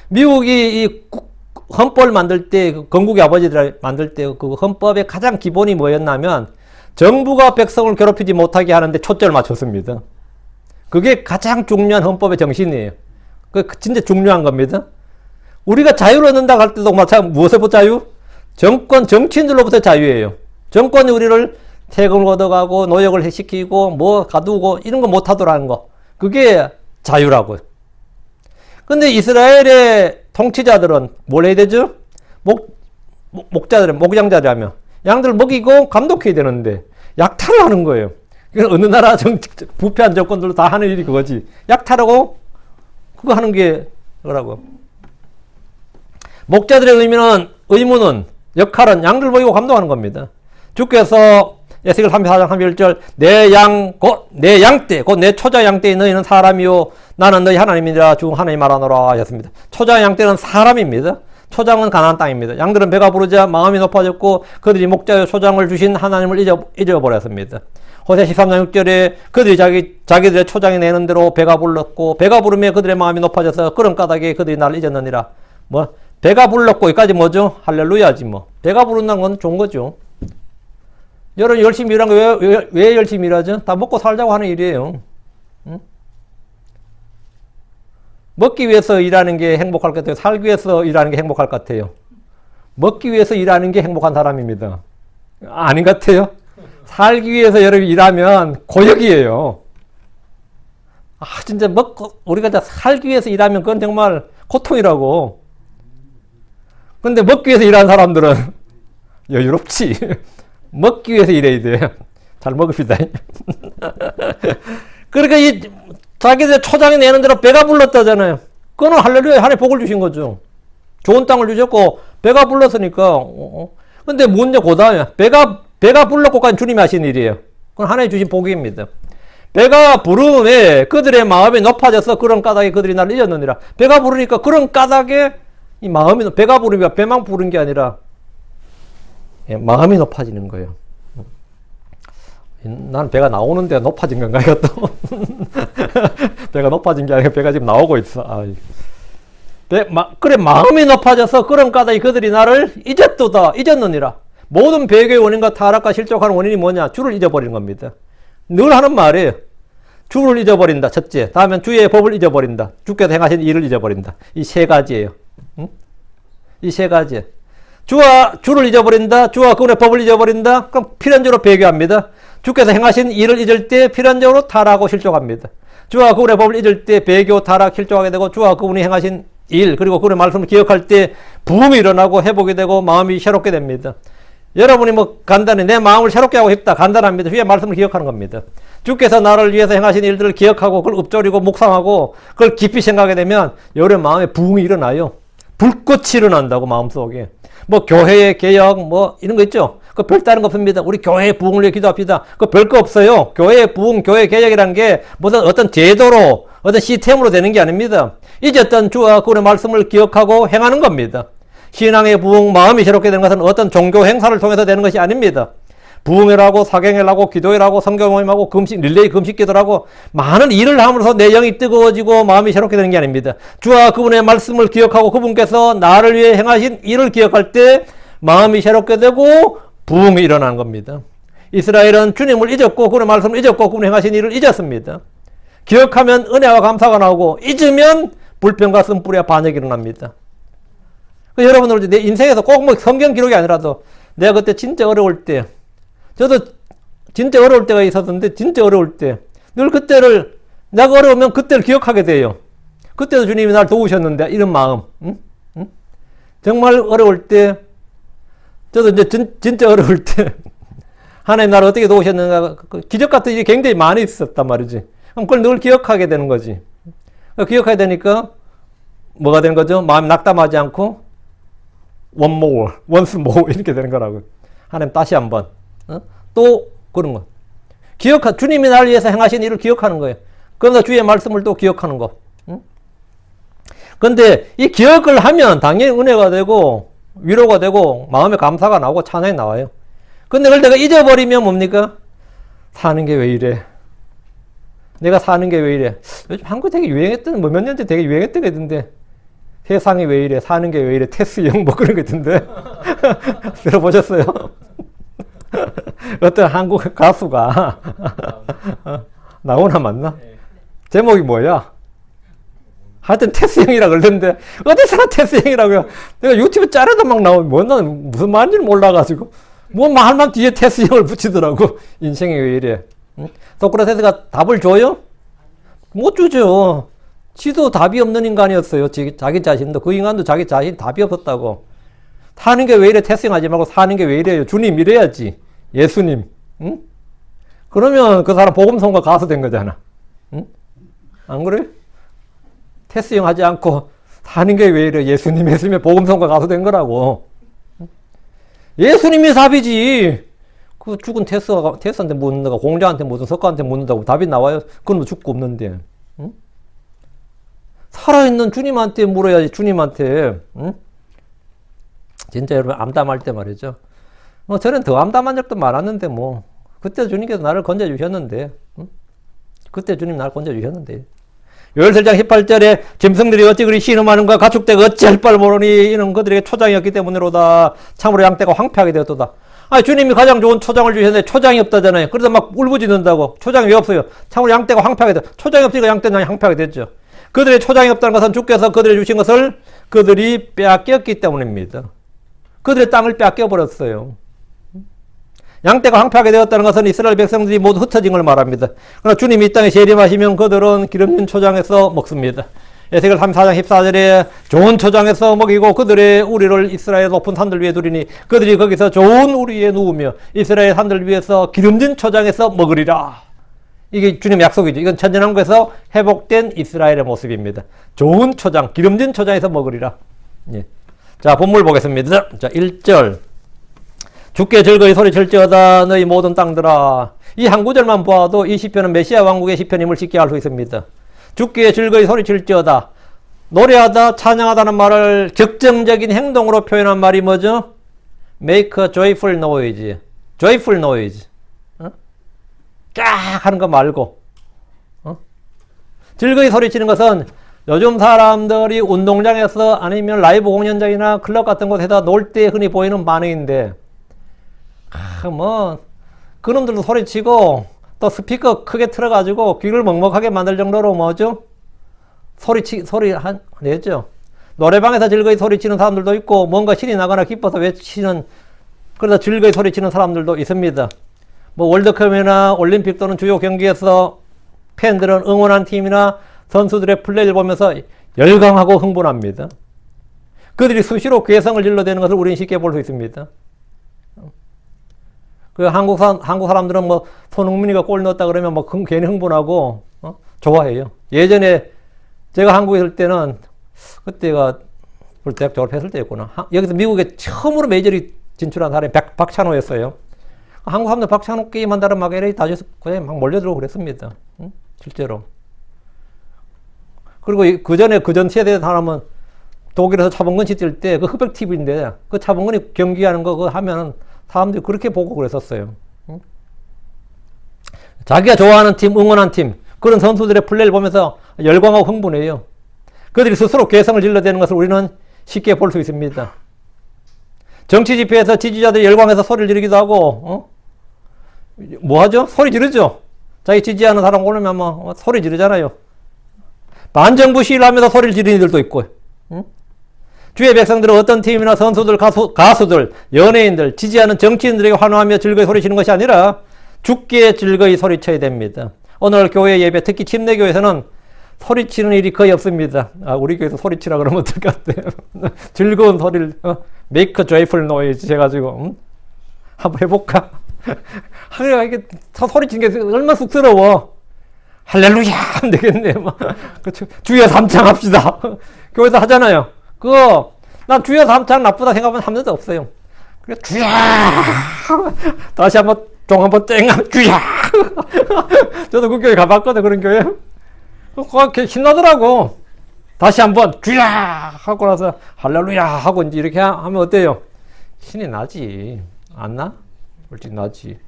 미국이 이 헌법을 만들 때, 건국의 아버지들 만들 때 그 헌법의 가장 기본이 뭐였냐면 정부가 백성을 괴롭히지 못하게 하는데 초점을 맞췄습니다. 그게 가장 중요한 헌법의 정신이에요. 그 진짜 중요한 겁니다. 우리가 자유를 얻는다고 할 때도 무엇에부터 자유? 정치인들로부터 자유예요. 정권이 우리를 세금을 걷어가고 노역을 시키고 뭐 가두고 이런 거 못하도록 하는 거. 그게 자유라고요. 근데 이스라엘의 통치자들은 뭘 해야 되죠? 목장자라며 양들을 먹이고 감독해야 되는데 약탈을 하는 거예요. 이건 어느 나라 부패한 정권들도 다 하는 일이 그거지. 약탈하고 그거 하는 게 그거라고. 목자들의 의무는 역할은 양들 먹이고 감독하는 겁니다. 주께서 에스겔 34장 31절 내 양떼 곧 내 초자 양떼에 너희는 사람이요 나는 너희 하나님이라 주 하나님 말하노라 하셨습니다. 초자 양떼는 사람입니다. 초장은 가나안 땅입니다. 양들은 배가 부르자 마음이 높아졌고 그들이 목자여 초장을 주신 하나님을 잊어버렸습니다. 호세 13장 6절에 그들이 자기들의 초장이 내는 대로 배가 불렀고 배가 부르며 그들의 마음이 높아져서 그런 까닭에 그들이 나를 잊었느니라. 뭐 배가 불렀고 여기까지 뭐죠? 할렐루야지 뭐. 배가 부른다는 건 좋은 거죠. 여러분 열심히 일한 거 왜 열심히 일하죠? 다 먹고 살자고 하는 일이에요. 응? 먹기 위해서 일하는 게 행복할 것 같아요? 살기 위해서 일하는 게 행복할 것 같아요? 먹기 위해서 일하는 게 행복한 사람입니다. 아닌 것 같아요? 살기 위해서 여러분 일하면 고역이에요. 진짜 우리가 살기 위해서 일하면 그건 정말 고통이라고. 근데 먹기 위해서 일하는 사람들은 여유롭지. 먹기 위해서 일해야 돼. 잘 먹읍시다. 그러니까 자기들 초장이 내는 대로 배가 불렀다잖아요. 그거는 할렐루야 하나님 복을 주신 거죠. 좋은 땅을 주셨고 배가 불렀으니까. 근데 문제 그 다음에 배가 불렀고까지 주님이 하신 일이에요. 그건 하나님 주신 복입니다. 배가 부름에 그들의 마음이 높아져서 그런 까닭에 그들이 나를 잊었느니라. 배가 부르니까 그런 까닭에 이 마음이, 배가 부르니까 배만 부른 게 아니라 마음이 높아지는 거예요. 나는 배가 나오는데 높아진 건가, 이것도? 배가 높아진 게 아니라 배가 지금 나오고 있어. 그래, 마음이 높아져서 그런 까닭에 그들이 나를 잊었느니라. 모든 배교의 원인과 타락과 실족하는 원인이 뭐냐? 주를 잊어버리는 겁니다. 늘 하는 말이에요. 주를 잊어버린다, 첫째. 다음엔 주의 법을 잊어버린다. 주께서 행하신 일을 잊어버린다. 이 세 가지예요. 응? 이 세 가지. 주를 잊어버린다. 주와 그분의 법을 잊어버린다. 그럼 필연적으로 배교합니다. 주께서 행하신 일을 잊을 때 필연적으로 타락하고 실족합니다. 주와 그분의 법을 잊을 때 배교, 타락, 실족하게 되고, 주와 그분이 행하신 일, 그리고 그분의 말씀을 기억할 때 부흥이 일어나고 회복이 되고 마음이 새롭게 됩니다. 여러분이 간단히 내 마음을 새롭게 하고 싶다. 간단합니다. 주의 말씀을 기억하는 겁니다. 주께서 나를 위해서 행하신 일들을 기억하고 그걸 읊조리고 묵상하고 그걸 깊이 생각하게 되면 여러분 마음에 부흥이 일어나요. 불꽃이 일어난다고 마음속에. 교회의 개혁 이런 거 있죠. 그 별다른 거 없습니다. 우리 교회의 부흥을 위해 기도합시다. 그 별거 없어요. 교회의 부흥, 교회 개혁이란 게 무슨 어떤 제도로 어떤 시스템으로 되는 게 아닙니다. 잊었던 주와 그분의 말씀을 기억하고 행하는 겁니다. 신앙의 부흥, 마음이 새롭게 되는 것은 어떤 종교 행사를 통해서 되는 것이 아닙니다. 부흥회라고 사경회라고 기도회라고 성경모임하고 금식, 릴레이 금식 기도라고 많은 일을 함으로써 내 영이 뜨거워지고 마음이 새롭게 되는 게 아닙니다. 주와 그분의 말씀을 기억하고 그분께서 나를 위해 행하신 일을 기억할 때 마음이 새롭게 되고 부흥이 일어나는 겁니다. 이스라엘은 주님을 잊었고 그분의 말씀을 잊었고 그분이 행하신 일을 잊었습니다. 기억하면 은혜와 감사가 나오고 잊으면 불평과 쓴뿌리와 반역이 일어납니다. 여러분들 내 인생에서 꼭 성경 기록이 아니라도 내가 그때 진짜 어려울 때, 저도 진짜 어려울 때가 있었는데 진짜 어려울 때 늘 그때를, 내가 어려우면 그때를 기억하게 돼요. 그때도 주님이 날 도우셨는데 이런 마음. 응? 정말 어려울 때, 저도 이제 진짜 어려울 때 하나님 나를 어떻게 도우셨는가, 기적 같은 일이 굉장히 많이 있었단 말이지. 그럼 그걸 늘 기억하게 되는 거지. 기억하게 되니까 뭐가 되는 거죠? 마음이 낙담하지 않고 one more, once more 이렇게 되는 거라고. 하나님 다시 한번 또 그런 거. 주님이 나를 위해서 행하신 일을 기억하는 거예요. 그러면서 주의 말씀을 또 기억하는 거. 그런데 이 기억을 하면 당연히 은혜가 되고 위로가 되고 마음에 감사가 나오고 찬양이 나와요. 근데 그걸 내가 잊어버리면 뭡니까? 사는 게 왜 이래? 내가 사는 게 왜 이래? 요즘 한국 되게 유행했던, 몇 년째 되게 유행했던 게 있던데, 세상이 왜 이래? 사는 게 왜 이래? 테스형 그런 게 있던데. 들어보셨어요? 어떤 한국 가수가 나오나 맞나? 제목이 뭐야? 하여튼 테스형이라 그러던데 어디서나 테스형이라고요. 내가 유튜브 자르다 막 나오면 나는 무슨 말인지 몰라가지고 말만 뒤에 테스형을 붙이더라고. 인생이 왜 이래? 소크라테스가 답을 줘요? 못 주죠. 지도 답이 없는 인간이었어요. 자기 자신도. 그 인간도 자기 자신 답이 없었다고. 사는 게 왜 이래? 테스팅하지 말고 사는 게 왜 이래요? 주님 이래야지. 예수님. 응? 그러면 그 사람 복음성가 가수 된 거잖아. 응? 안 그래? 테스팅 하지 않고 사는 게 왜 이래? 예수님 했으면 복음성가 가수 된 거라고. 응? 예수님이 답이지. 그 죽은 테스한테 묻는다고, 공자한테 묻는, 석가한테 묻는다고 답이 나와요? 그건 뭐 죽고 없는데. 응? 살아있는 주님한테 물어야지, 주님한테. 응? 진짜 여러분, 암담할 때 말이죠. 저는 더 암담한 적도 많았는데, 그때 주님께서 나를 건져주셨는데, 응? 그때 주님 나를 건져주셨는데. 요엘설장 18절에 짐승들이 어찌 그리 신음하는가, 가축대가 어찌할 바를 모르니 이는 그들에게 초장이었기 때문이로다. 참으로 양떼가 황폐하게 되었도다. 주님이 가장 좋은 초장을 주셨는데 초장이 없다잖아요. 그래서 막 울부짖는다고. 초장이 왜 없어요? 참으로 양떼가 황폐하게 돼. 초장이 없으니까 양떼는 황폐하게 됐죠. 그들의 초장이 없다는 것은 주께서 그들이 주신 것을 그들이 빼앗겼기 때문입니다. 그들의 땅을 빼앗겨버렸어요. 양떼가 황폐하게 되었다는 것은 이스라엘 백성들이 모두 흩어진 걸 말합니다. 그러나 주님이 이 땅에 재림하시면 그들은 기름진 초장에서 먹습니다. 에스겔 34장 14절에 좋은 초장에서 먹이고 그들의 우리를 이스라엘 높은 산들 위에 두리니 그들이 거기서 좋은 우리에 누우며 이스라엘 산들 위에서 기름진 초장에서 먹으리라. 이게 주님의 약속이죠. 이건 천년왕국에서 회복된 이스라엘의 모습입니다. 좋은 초장, 기름진 초장에서 먹으리라. 예. 자, 본문 보겠습니다. 자, 1절. 주께 즐거이 소리칠지어다 너희 모든 땅들아. 이 한 구절만 보아도 이 시편은 메시아 왕국의 시편임을 쉽게 알 수 있습니다. 주께 즐거이 소리칠지어다. 노래하다, 찬양하다는 말을 격정적인 행동으로 표현한 말이 뭐죠? Make a joyful noise. joyful noise. 깍 하는 거 말고. 즐거이 소리치는 것은 요즘 사람들이 운동장에서 아니면 라이브 공연장이나 클럽 같은 곳에서 놀 때 흔히 보이는 반응인데, 그놈들도 소리치고, 또 스피커 크게 틀어가지고 귀를 먹먹하게 만들 정도로 뭐죠? 내죠. 노래방에서 즐거이 소리치는 사람들도 있고, 뭔가 신이 나거나 기뻐서 외치는, 그러다 즐거이 소리치는 사람들도 있습니다. 뭐 월드컵이나 올림픽 또는 주요 경기에서 팬들은 응원한 팀이나 선수들의 플레이를 보면서 열광하고 흥분합니다. 그들이 수시로 괴성을 질러대는 것을 우리는 쉽게 볼 수 있습니다. 그 한국 사람들은 뭐 손흥민이가 골 넣었다 그러면 뭐 괜히 흥분하고 좋아해요. 예전에 제가 한국에 있을 때는 그때가 대학 졸업했을 때였구나. 여기서 미국에 처음으로 메이저리그 진출한 사람이 박찬호였어요. 한국 사람들 박찬호 게임 한다는 막 LA 다저스 그냥 막 몰려들고 그랬습니다. 실제로. 그리고 그전 세대 사람은 독일에서 차범근씨 뛸 때 그 흑백 TV인데 그 차범근이 경기하는 거 그거 하면은 사람들이 그렇게 보고 그랬었어요. 자기가 좋아하는 팀, 응원한 팀, 그런 선수들의 플레이를 보면서 열광하고 흥분해요. 그들이 스스로 괴성을 질러대는 것을 우리는 쉽게 볼 수 있습니다. 정치 집회에서 지지자들이 열광해서 소리를 지르기도 하고, 뭐 하죠? 소리 지르죠? 자기 지지하는 사람 오르면 뭐 소리 지르잖아요. 반정부 시위를 하면서 소리를 지르는 이들도 있고, 주의 백성들은 어떤 팀이나 선수들, 가수들, 연예인들, 지지하는 정치인들에게 환호하며 즐거이 소리치는 것이 아니라 주께 즐거이 소리쳐야 됩니다. 오늘 교회 예배, 특히 침례교회에서는 소리치는 일이 거의 없습니다. 우리 교회에서 소리치라 그러면 어떨 것 같아요? 즐거운 소리를, make a joyful noise 해가지고, 한번 해볼까? 이게 소리치는 게 얼마나 쑥스러워. 할렐루야! 하면 되겠네. 주여 삼창 합시다. 교회에서 하잖아요. 난 주여 삼창 나쁘다 생각하면 한 번도 없어요. 그래, 주여! 다시 한번, 종 한번 땡! 주여! 저도 그 교회 가봤거든, 그런 교회. 그거 신나더라고. 다시 한번, 주여! 하고 나서, 할렐루야! 하고 이제 이렇게 하면 어때요? 신이 나지. 안 나? 솔직히 나지.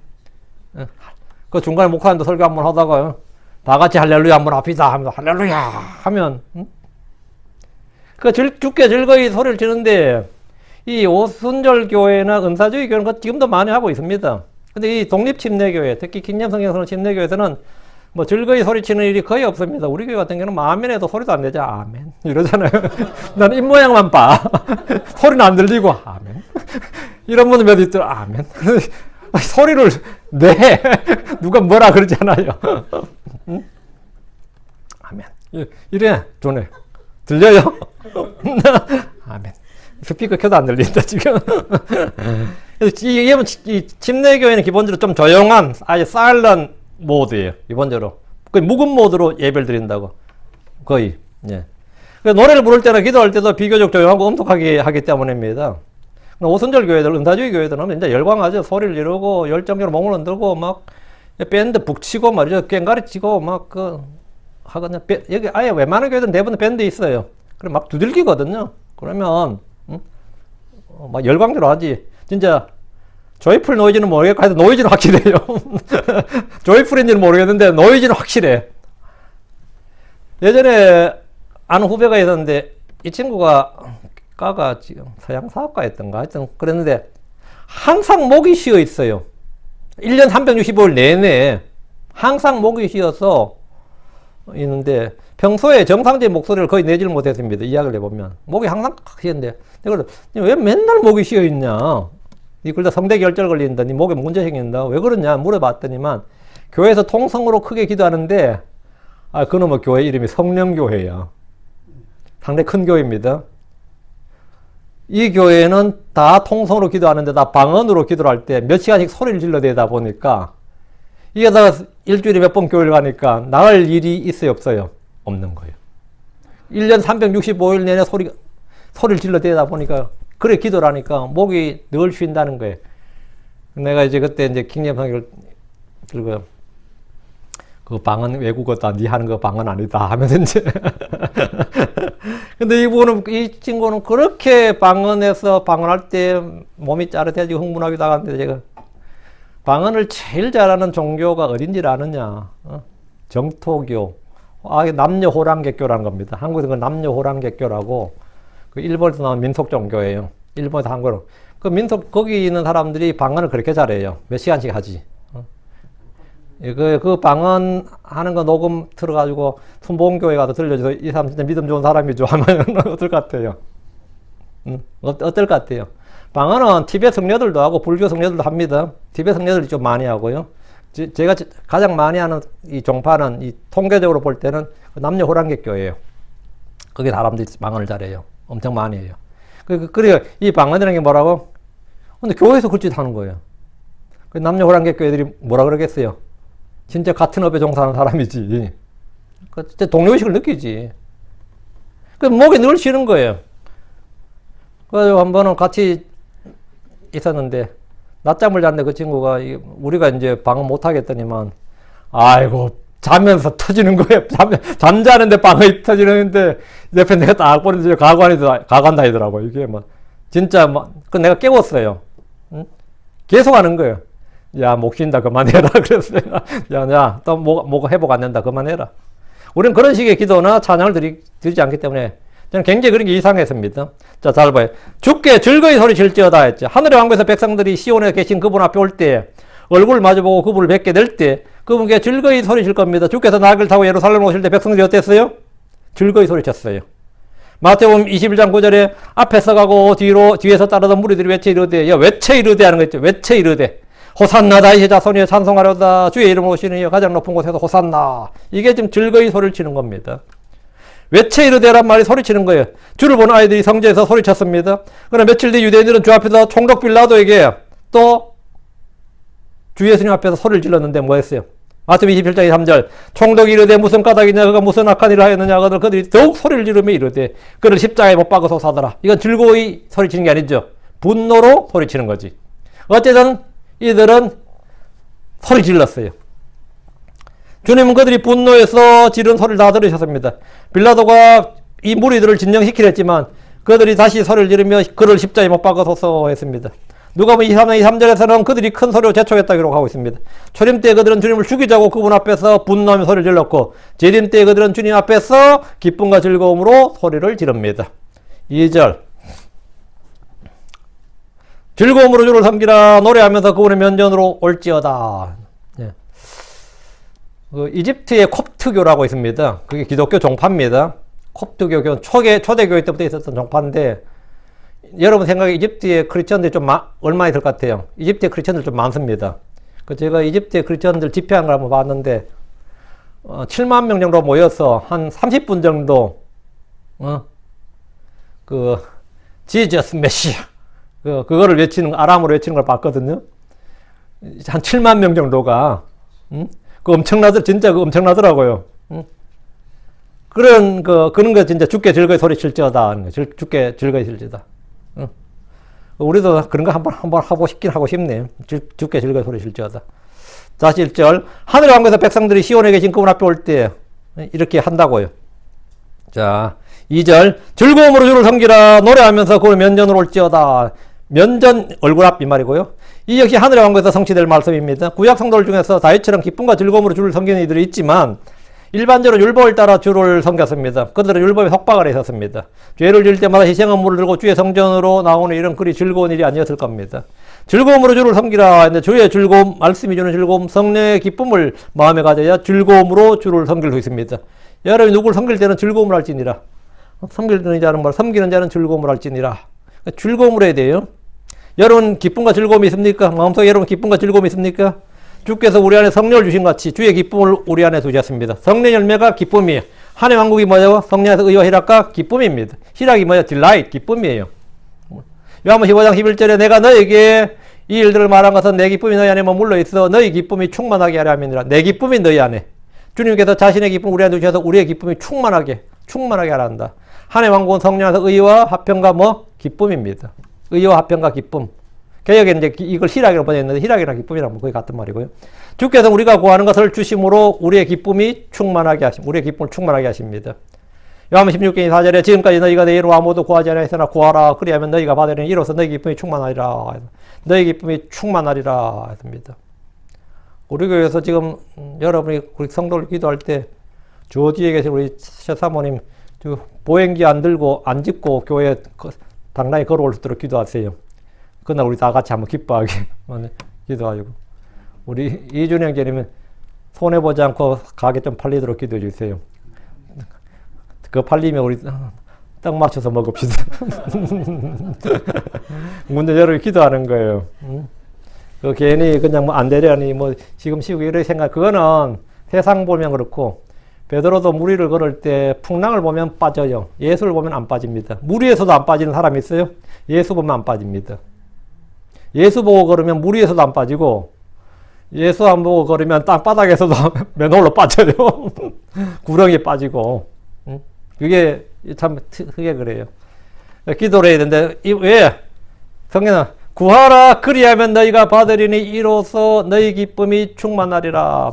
그 중간에 목사님도 설교 한번 하다가, 다 같이 할렐루야 한번 합시다 하면서 할렐루야 하면, 주께 즐거이 소리를 지르는데, 이 오순절 교회나 은사주의 교회는 지금도 많이 하고 있습니다. 근데 이 독립침례교회, 특히 킹잼성경에서는 침례교회에서는 뭐 즐거이 소리치는 일이 거의 없습니다. 우리 교회 같은 경우는 아멘 해도 소리도 안 내죠. 아멘. 이러잖아요. 나는 입모양만 봐. 소리는 안 들리고, 아멘. 이런 분들 몇 있더라. 아멘. 소리를 내. 누가 뭐라 그러잖아요. 응? 아멘. 이래, 좋네. 들려요? 아멘. 스피커 켜도 안 들린다, 지금. 이 침례교회는 기본적으로 좀 조용한, 아예 사일런 모드예요, 기본적으로. 거의 묵은 모드로 예배를 드린다고. 거의. 예. 노래를 부를 때나 기도할 때도 비교적 조용하고 엄숙하게 하기 때문입니다. 오순절 교회들, 은사주의 교회들은 이제 열광하죠. 소리를 지르고, 열정적으로 몸을 흔들고, 막, 밴드 북치고 말이죠. 꽹가리 치고, 막, 하거든요. 여기 아예 웬만한 교회들은 대부분 밴드 있어요. 그럼 막 두들기거든요. 그러면, 막 열광적으로 하지. 진짜, 조이풀 노이즈는 모르겠고, 하여튼 노이즈는 확실해요. 조이풀인지는 모르겠는데, 노이즈는 확실해. 예전에 아는 후배가 있었는데, 이 친구가, 가가 지금 서양사학과였던가 하여튼 그랬는데, 항상 목이 쉬어 있어요. 1년 365일 내내 항상 목이 쉬어서 있는데, 평소에 정상적인 목소리를 거의 내지를 못했습니다. 이야기를 해보면. 목이 항상 쉬었는데, 왜 맨날 목이 쉬어 있냐? 그러다 성대결절 걸린다. 네 목에 문제 생긴다. 왜 그러냐? 물어봤더니만, 교회에서 통성으로 크게 기도하는데, 그놈의 교회 이름이 성령교회야. 상당히 큰 교회입니다. 이 교회는 다 통성으로 기도하는데 다 방언으로 기도를 할 때 몇 시간씩 소리를 질러대다 보니까, 이게 다 일주일에 몇 번 교회를 가니까 나갈 일이 있어요, 없어요? 없는 거예요. 1년 365일 내내 소리를 질러대다 보니까 그래 기도라니까 목이 늘 쉰다는 거예요. 내가 이제 그때 이제 킹잼성경을 들고 그 방언 외국어다 니 하는 거 방언 아니다 하면서 이제 근데 이 친구는 그렇게 방언해서 방언할 때 몸이 짜릿해지고 흥분하기도 하는데 제가 방언을 제일 잘하는 종교가 어딘지를 아느냐? 정토교. 남녀 호랑객교라는 겁니다. 한국에서 그 남녀 호랑객교라고 그 일본에서 나온 민속 종교예요. 일본에서 한 거로. 그 민속 거기 있는 사람들이 방언을 그렇게 잘해요. 몇 시간씩 하지. 그 방언 하는 거 녹음 들어가지고 순복음교회 가서 들려줘서 이 사람 진짜 믿음 좋은 사람이죠 하면 어떨 것 같아요? 어떨 것 같아요? 방언은 티베트 성녀들도 하고 불교 성녀들도 합니다. 티베트 성녀들이 좀 많이 하고요. 제가 가장 많이 하는 이 종파는 이 통계적으로 볼 때는 남녀 호랑객교예요. 거기 사람들이 방언을 잘해요. 엄청 많이 해요. 그래요. 이 방언이라는 게 뭐라고? 근데 교회에서 그짓 하는 거예요. 남녀 호랑객교회들이 뭐라 그러겠어요? 진짜 같은 업에 종사하는 사람이지. 진짜 동료의식을 느끼지. 목이 늘 쉬는 거예요. 그래서 한 번은 같이 있었는데, 낮잠을 잤는데 그 친구가, 우리가 이제 방언 못 하겠더니만, 아이고, 자면서 터지는 거예요. 잠자는데 방언이 터지는데, 옆에 내가 딱 보는데 가관다이더라고. 이게 막, 진짜 막, 그 내가 깨웠어요. 응? 계속 하는 거예요. 야, 목 쉰다, 그만해라. 그랬어요. 야, 또 목 회복 안 된다, 그만해라. 우리는 그런 식의 기도나 찬양을 드리지 않기 때문에 저는 굉장히 그런 게 이상했습니다. 자, 잘 봐요. 주께 즐거이 소리칠지어다 했죠. 하늘의 왕국에서 백성들이 시온에 계신 그분 앞에 올 때, 얼굴 마주보고 그분을 뵙게 될 때, 그분께 즐거이 소리칠 겁니다. 주께서 나귀를 타고 예루살렘 오실 때 백성들이 어땠어요? 즐거이 소리쳤어요. 마태복음 21장 9절에 앞에서 가고 뒤에서 따르던 무리들이 외쳐 이르되, 외쳐 이르되 하는 거 있죠. 외쳐 이르되. 호산나 다윗의 자손이여 찬송하려다 주의 이름으로 오시는 이여 가장 높은 곳에서 호산나. 이게 지금 즐거이 소리를 치는 겁니다. 외쳐 이르되란 말이 소리치는 거예요. 주를 보는 아이들이 성전에서 소리쳤습니다. 그러나 며칠 뒤 유대인들은 주 앞에서 총독 빌라도에게 또 주 예수님 앞에서 소리를 질렀는데 뭐 했어요? 마태복음 27장 3절 총독이 이르되 무슨 까닭이냐 그가 무슨 악한 일을 하였느냐 그들이 더욱 소리를 지르며 이르되 그를 십자가에 못 박아서 사더라. 이건 즐거이 소리치는 게 아니죠. 분노로 소리치는 거지. 어쨌든 이들은 소리 질렀어요. 주님은 그들이 분노해서 지른 소리를 다 들으셨습니다. 빌라도가 이 무리들을 진정시키려 했지만 그들이 다시 소리를 지르며 그를 십자가에 못 박아서 했습니다. 누가복음 23장 23절에서는 그들이 큰 소리로 재촉했다 기록하고 있습니다. 초림 때 그들은 주님을 죽이자고 그분 앞에서 분노하며 소리를 질렀고 재림 때 그들은 주님 앞에서 기쁨과 즐거움으로 소리를 지릅니다. 2절 즐거움으로 주를 섬기라 노래하면서 그분의 면전으로 올지어다. 예. 이집트의 콥트교라고 있습니다. 그게 기독교 종파입니다. 콥트교 초대교회 때부터 있었던 종파인데 여러분 생각에 이집트의 크리스천들이 좀 얼마나 있을 것 같아요? 이집트의 크리스천들 좀 많습니다. 제가 이집트의 크리스천들 집회한 걸 한번 봤는데 7만 명 정도 모여서 한 30분 정도 지저스 메시아 그거를 외치는 아람어로 외치는 걸 봤거든요. 한 7만 명 정도가 진짜 엄청나더라고요. 그런 거 진짜 주께 즐거이 소리칠지어다 하는 거. 주께 즐거이 소리칠지어다. 우리도 그런 거 한번 하고 싶네요. 주께 즐거이 소리칠지어다. 다시 1절 하늘의 왕국에서 백성들이 시온에 계신 그분 앞에 올 때 이렇게 한다고요. 자 2절 즐거움으로 주를 섬기라 노래하면서 그분의 면전으로 올지어다. 면전 얼굴 앞 이 말이고요. 이 역시 하늘의 왕국에서 성취될 말씀입니다. 구약 성도들 중에서 다윗처럼 기쁨과 즐거움으로 주를 섬기는 이들이 있지만 일반적으로 율법을 따라 주를 섬겼습니다. 그들은 율법에 속박 아래 있었습니다. 죄를 지을 때마다 희생한 물을 들고 주의 성전으로 나오는 일은 그리 즐거운 일이 아니었을 겁니다. 즐거움으로 주를 섬기라. 근데 주의 즐거움, 말씀이 주는 즐거움, 성령의 기쁨을 마음에 가져야 즐거움으로 주를 섬길 수 있습니다. 여러분이 누구를 섬길 때는 즐거움을 할지니라. 섬기는 자는 말, 섬기는 자는 즐거움을 할지니라. 즐거움으로 해야 돼요. 여러분 기쁨과 즐거움이 있습니까? 마음속에 여러분 기쁨과 즐거움이 있습니까? 주께서 우리 안에 성령을 주신 같이 주의 기쁨을 우리 안에 두셨습니다. 성령 열매가 기쁨이에요. 하나님의 왕국이 뭐예요? 성령 안에서 의와 희락과 기쁨입니다. 희락이 뭐예요? 딜라이트, 기쁨이에요. 요한복음 15장 11절에 내가 너에게 이 일들을 말한 것은 내 기쁨이 너희 안에 머물러 있어 너희 기쁨이 충만하게 하려 함이니라. 내 기쁨이 너희 안에. 주님께서 자신의 기쁨을 우리 안에 두셔서 우리의 기쁨이 충만하게 하라 한다. 하나님의 왕국은 성령 안에서 의와 화평과 기쁨입니다. 의와 화평과 기쁨. 개혁에 이제 이걸 희락이라고 번역했는데 희락이랑 기쁨이랑 거의 같은 말이고요. 주께서 우리가 구하는 것을 주심으로 우리의 기쁨이 충만하게 하십니다. 우리의 기쁨을 충만하게 하십니다. 요한복음 16장 4절에 지금까지 너희가 내 이름으로 아무도 구하지 아니하였으나 구하라 그리하면 너희가 받으리니 이로써 너희 기쁨이 충만하리라. 너희 기쁨이 충만하리라 했습니다. 우리 교회에서 지금 여러분이 우리 성도를 기도할 때 저 뒤에 계신 우리 사모님 보행기 안 들고 안 짚고 교회 당당히 걸어올 수 있도록 기도하세요. 그날 우리 다 같이 한번 기뻐하게 기도하시고 우리 이준영 형제님은 손해보지 않고 가게 좀 팔리도록 기도해 주세요. 그 팔리면 우리 딱 맞춰서 먹읍시다. 문제 여러분이 기도하는 거예요. 그 괜히 그냥 뭐 안 되려니 뭐 지금 쉬고 이런 생각 그거는 세상 보면 그렇고 베드로도 물 위를 걸을 때 풍랑을 보면 빠져요. 예수를 보면 안 빠집니다. 물 위에서도 안 빠지는 사람이 있어요? 예수 보면 안 빠집니다. 예수 보고 걸으면 물 위에서도 안 빠지고 예수 안 보고 걸으면 땅바닥에서도 맨홀로 빠져요. 구렁이에 빠지고. 그게 참 크게 그래요. 기도를 해야 되는데 왜? 성경은 구하라 그리하면 너희가 받으리니 이로써 너희 기쁨이 충만하리라.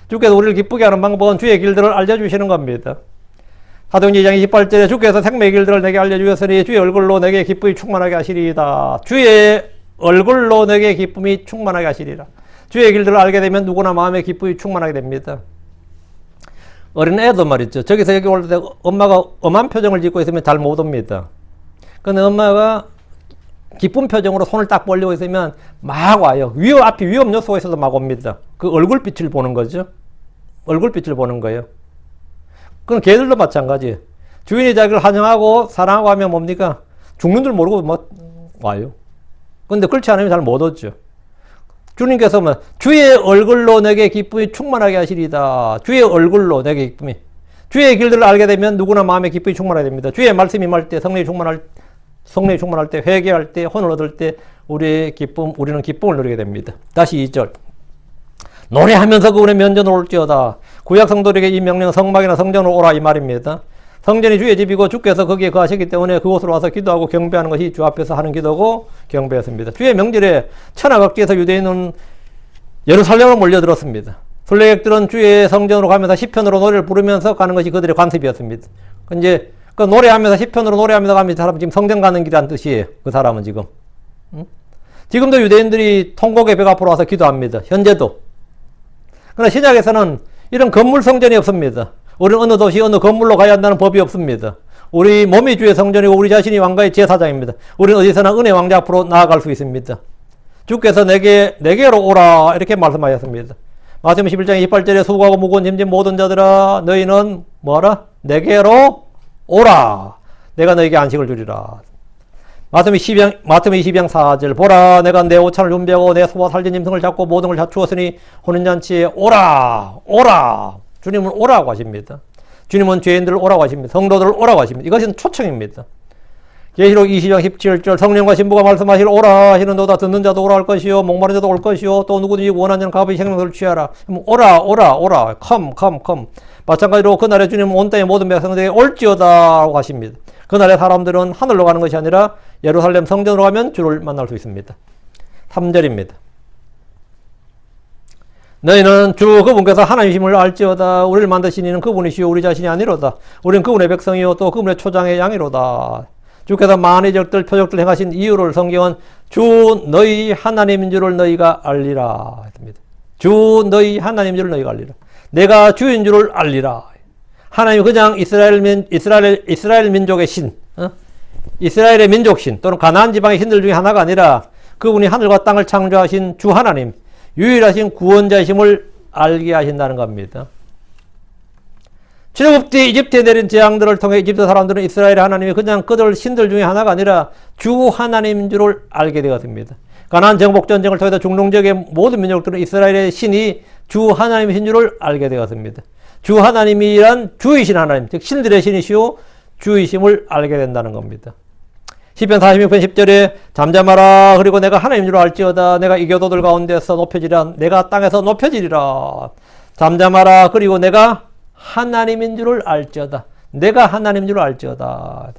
주께서 우리를 기쁘게 하는 방법은 주의 길들을 알려주시는 겁니다. 사도행전 2장 28절에 주께서 생명의 길들을 내게 알려주셨으니 주의 얼굴로 내게 기쁨이 충만하게 하시리이다. 주의 얼굴로 내게 기쁨이 충만하게 하시리라. 주의 길들을 알게 되면 누구나 마음에 기쁨이 충만하게 됩니다. 어린 애도 말이죠. 저기서 여기 올 때 엄마가 엄한 표정을 짓고 있으면 잘 못 옵니다. 근데 엄마가 기쁜 표정으로 손을 딱 벌리고 있으면 막 와요. 앞에 위험 요소가 있어도 막 옵니다. 그 얼굴빛을 보는 거죠. 얼굴빛을 보는 거예요. 그건 개들도 마찬가지. 주인이 자기를 환영하고 사랑하고 하면 뭡니까? 죽는 줄 모르고 뭐 와요. 근데 그렇지 않으면 잘 못 오죠. 주님께서 뭐 주의 얼굴로 내게 기쁨이 충만하게 하시리다. 주의 얼굴로 내게 기쁨이. 주의 길들을 알게 되면 누구나 마음에 기쁨이 충만하게 됩니다. 주의 말씀이 임할 때 성령이 충만할 때 회개할 때 혼을 얻을 때 우리는 기쁨을 누리게 됩니다. 다시 2절. 노래하면서 그분의 면전으로 올지어다. 구약 성도들에게 이 명령은 성막이나 성전으로 오라 이 말입니다. 성전이 주의 집이고 주께서 거기에 거하시기 때문에 그곳으로 와서 기도하고 경배하는 것이 주 앞에서 하는 기도고 경배였습니다. 주의 명절에 천하각지에서 유대인은 예루살렘으로 몰려들었습니다. 순례객들은 주의 성전으로 가면서 시편으로 노래를 부르면서 가는 것이 그들의 관습이었습니다. 이제 그 노래하면서 시편으로 노래하면서 가면 사람 지금 성전 가는 길이란 뜻이에요. 그 사람은 지금. 지금도 유대인들이 통곡의 벽 앞으로 와서 기도합니다. 현재도. 그러나 신약에서는 이런 건물 성전이 없습니다. 우리는 어느 도시 어느 건물로 가야 한다는 법이 없습니다. 우리 몸이 주의 성전이고 우리 자신이 왕가의 제사장입니다. 우리는 어디서나 은혜 왕자 앞으로 나아갈 수 있습니다. 주께서 내게로 오라 이렇게 말씀하셨습니다. 마태복음 11장 28절에 수고하고 무거운 짐진 모든 자들아 너희는 뭐라? 내게로 오라. 내가 너에게 안식을 주리라. 마태복음 22장 4절 보라 내가 내 오찬을 준비하고 내 소와 살진 짐승을 잡고 모든 걸 갖추었으니 혼인잔치에 오라. 주님은 오라고 하십니다. 주님은 죄인들을 오라고 하십니다. 성도들을 오라고 하십니다. 이것은 초청입니다. 계시록 20장 17절 성령과 신부가 말씀하시러 오라 하시는도다. 듣는 자도 오라 할 것이요 목마른 자도 올 것이요 또 누구든지 원하는 자는 가부히 생명을 취하라. 오라 come. 마찬가지로 그날에 주님은 온 땅의 모든 백성들에게 올지어다라고 하십니다. 그날에 사람들은 하늘로 가는 것이 아니라 예루살렘 성전으로 가면 주를 만날 수 있습니다. 3절입니다. 너희는 주 그분께서 하나님이심을 알지어다. 우리를 만드신 이는 그분이시요 우리 자신이 아니로다. 우리는 그분의 백성이요 또 그분의 초장의 양이로다. 주께서 많은 이적들 표적들 행하신 이유를 성경은 주 너희 하나님인 줄을 너희가 알리라 했습니다. 주 너희 하나님인 줄을 너희가 알리라. 내가 주인 줄을 알리라. 하나님 그냥 이스라엘 민족의 신, 이스라엘의 민족신 또는 가나안 지방의 신들 중에 하나가 아니라 그분이 하늘과 땅을 창조하신 주 하나님, 유일하신 구원자이심을 알게 하신다는 겁니다. 출애굽 때 이집트에 내린 재앙들을 통해 이집트 사람들은 이스라엘의 하나님이 그냥 그들 신들 중에 하나가 아니라 주 하나님인 줄을 알게 되었습니다. 가나안 정복 전쟁을 통해서 중동 지역의 모든 민족들은 이스라엘의 신이 주 하나님이신 줄을 알게 되었습니다. 주 하나님이란 주이신 하나님, 즉 신들의 신이시오 주이심을 알게 된다는 겁니다. 시편 46편 10절에 잠잠하라 그리고 내가 하나님인 줄 알지어다. 내가 이 교도들 가운데서 높여지리라. 내가 땅에서 높여지리라. 잠잠하라 그리고 내가 하나님인 줄을 알지어다. 내가 하나님인 줄 알지어다.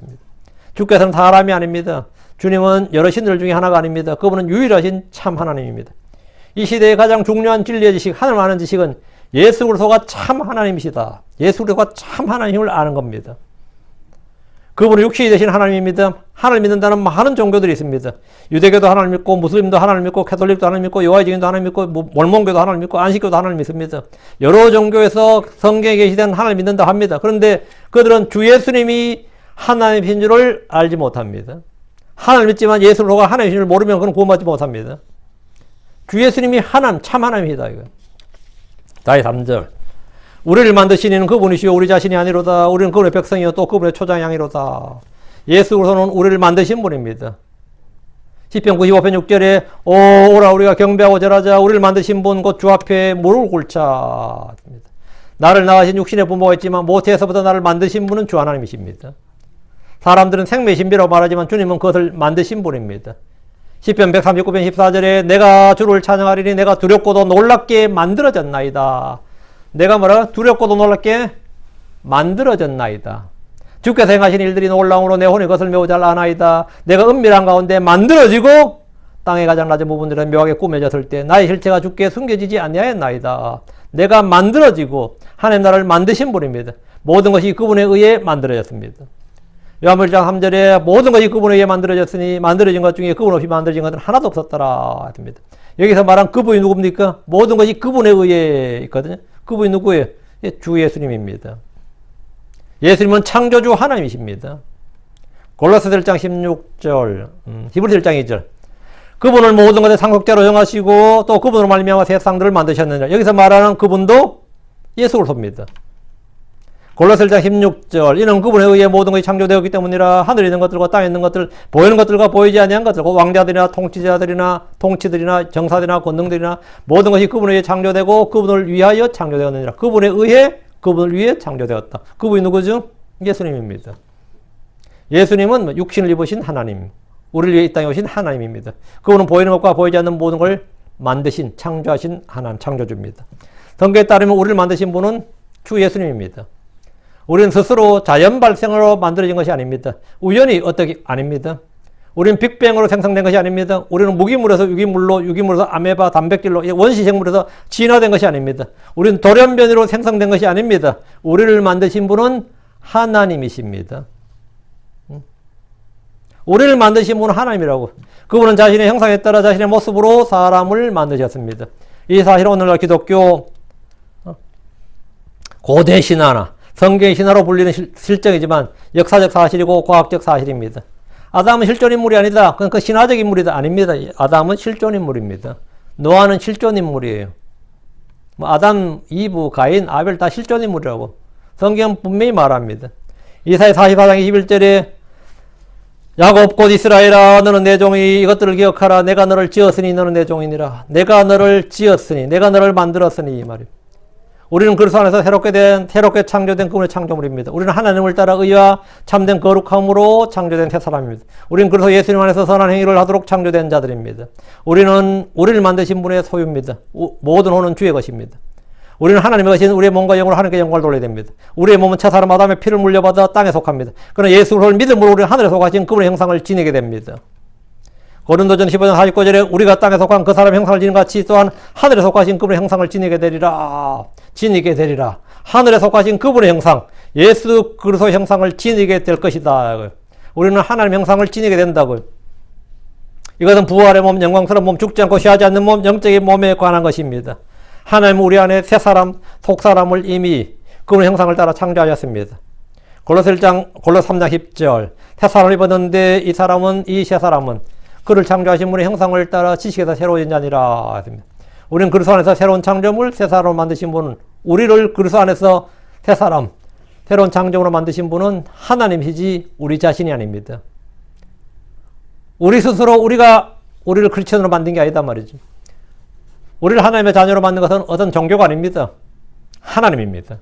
주께서는 사람이 아닙니다. 주님은 여러 신들 중에 하나가 아닙니다. 그분은 유일하신 참 하나님입니다. 이 시대의 가장 중요한 진리의 지식, 하나님 아는 지식은 예수 그리스도가 참 하나님이시다. 예수 그리스도가 참 하나님을 아는 겁니다. 그분은 육신이 되신 하나님입니다. 하나님 믿는다는 많은 종교들이 있습니다. 유대교도 하나님 믿고, 무슬림도 하나님 믿고, 캐톨릭도 하나님 믿고, 여호와의증인도 하나님 믿고, 몰몬교도 하나님 믿고, 안식교도 하나님 믿습니다. 여러 종교에서 성경에 계시된 하나님 믿는다 합니다. 그런데 그들은 주 예수님이 하나님이신 줄을 알지 못합니다. 하나님 믿지만 예수 그리스도가 하나님이신 줄 모르면 그건 구원받지 못합니다. 주 예수님이 하나님, 참 하나님이다. 이거. 다시 3절. 우리를 만드신 이는 그분이시요 우리 자신이 아니로다. 우리는 그분의 백성이요 또 그분의 초장 양이로다. 예수 그리스도는 우리를 만드신 분입니다. 시편 95편 6절에 오라 우리가 경배하고 절하자. 우리를 만드신 분 곧 주 앞에 무릎을 꿇자. 나를 낳으신 육신의 부모가 있지만 모태에서부터 나를 만드신 분은 주 하나님이십니다. 사람들은 생명의 신비라고 말하지만 주님은 그것을 만드신 분입니다. 시편 139편 14절에 내가 주를 찬양하리니 내가 두렵고도 놀랍게 만들어졌나이다. 내가 뭐라? 두렵고도 놀랍게 만들어졌나이다. 주께서 행하신 일들이 놀라움으로 내 혼이 그것을 매우 잘 아나이다. 내가 은밀한 가운데 만들어지고 땅의 가장 낮은 부분들은 묘하게 꾸며졌을 때 나의 실체가 주께 숨겨지지 아니하였나이다. 내가 만들어지고 하나님 나라를 만드신 분입니다. 모든 것이 그분에 의해 만들어졌습니다. 요한복음 1장 3절에 모든 것이 그분에 의해 만들어졌으니 만들어진 것 중에 그분 없이 만들어진 것은 하나도 없었더라 했습니다. 여기서 말한 그분이 누굽니까? 모든 것이 그분에 의해 있거든요. 그분이 누구예요? 주 예수님입니다. 예수님은 창조주 하나님이십니다. 골로새서 1장 16절, 히브리서 1장 2절. 그분을 모든 것의 상속자로 정하시고 또 그분으로 말미암아 세상들을 만드셨느니라. 여기서 말하는 그분도 예수 그리스도입니다. 골로새 1장 16절. 이는 그분에 의해 모든 것이 창조되었기 때문이라. 하늘에 있는 것들과 땅에 있는 것들, 보이는 것들과 보이지 아니한 것들, 왕자들이나 통치자들이나 통치들이나 정사들이나 권능들이나 모든 것이 그분에 의해 창조되고 그분을 위하여 창조되었느니라. 그분에 의해 그분을 위해 창조되었다. 그분이 누구죠? 예수님입니다. 예수님은 육신을 입으신 하나님, 우리를 위해 이 땅에 오신 하나님입니다. 그분은 보이는 것과 보이지 않는 모든 걸 만드신, 창조하신 하나님, 창조주입니다. 성경에 따르면 우리를 만드신 분은 주 예수님입니다. 우리는 스스로 자연 발생으로 만들어진 것이 아닙니다. 우연히 어떻게 아닙니다. 우리는 빅뱅으로 생성된 것이 아닙니다. 우리는 무기물에서 유기물로, 유기물에서 아메바, 단백질로, 원시생물에서 진화된 것이 아닙니다. 우리는 돌연변이로 생성된 것이 아닙니다. 우리를 만드신 분은 하나님이십니다. 우리를 만드신 분은 하나님이라고. 그분은 자신의 형상에 따라 자신의 모습으로 사람을 만드셨습니다. 이 사실은 오늘날 기독교 고대 신화나 성경 신화로 불리는 실정이지만 역사적 사실이고 과학적 사실입니다. 아담은 실존 인물이 아니다. 그건 그 신화적 인물이다. 아닙니다. 아담은 실존 인물입니다. 노아는 실존 인물이에요. 아담, 이브, 가인, 아벨 다 실존 인물이라고 성경은 분명히 말합니다. 이사야 44장 21절에 야곱 곧 이스라엘아 너는 내 종이 이것들을 기억하라. 내가 너를 지었으니 너는 내 종이니라. 내가 너를 지었으니 내가 너를 만들었으니 이 말입니다. 우리는 그리스도 안에서 새롭게 창조된 그분의 창조물입니다. 우리는 하나님을 따라 의와 참된 거룩함으로 창조된 새 사람입니다. 우리는 그래서 예수님 안에서 선한 행위를 하도록 창조된 자들입니다. 우리는 우리를 만드신 분의 소유입니다. 모든 혼은 주의 것입니다. 우리는 하나님의 것인 우리의 몸과 영으로 하나님께 영광을 돌려야 됩니다. 우리의 몸은 첫사람 아담의 피를 물려받아 땅에 속합니다. 그러나 예수를 믿음으로 우리는 하늘에 속하신 그분의 형상을 지니게 됩니다. 고린도전 15장 49절에 우리가 땅에 속한 그 사람의 형상을 지닌 같이 또한 하늘에 속하신 그분의 형상을 지니게 되리라. 지니게 되리라. 하늘에 속하신 그분의 형상, 예수 그리스도의 형상을 지니게 될 것이다. 우리는 하나님의 형상을 지니게 된다고요. 이것은 부활의 몸, 영광스러운 몸, 죽지 않고 쉬하지 않는 몸, 영적인 몸에 관한 것입니다. 하나님은 우리 안에 새 사람, 속 사람을 이미 그분의 형상을 따라 창조하셨습니다. 골로새 3장 10절 새 사람을 입었는데 이 새 사람은 그를 창조하신 분의 형상을 따라 지식에서 새로워진 자니라 했습니다. 우리는 그리스도 안에서 새로운 창조물, 새 사람을 만드신 분은 우리를 그리스도 안에서 새 사람, 새로운 창조물로 만드신 분은 하나님이지 우리 자신이 아닙니다. 우리 스스로 우리를 크리스천으로 만든 게 아니다 말이죠. 우리를 하나님의 자녀로 만든 것은 어떤 종교가 아닙니다. 하나님입니다.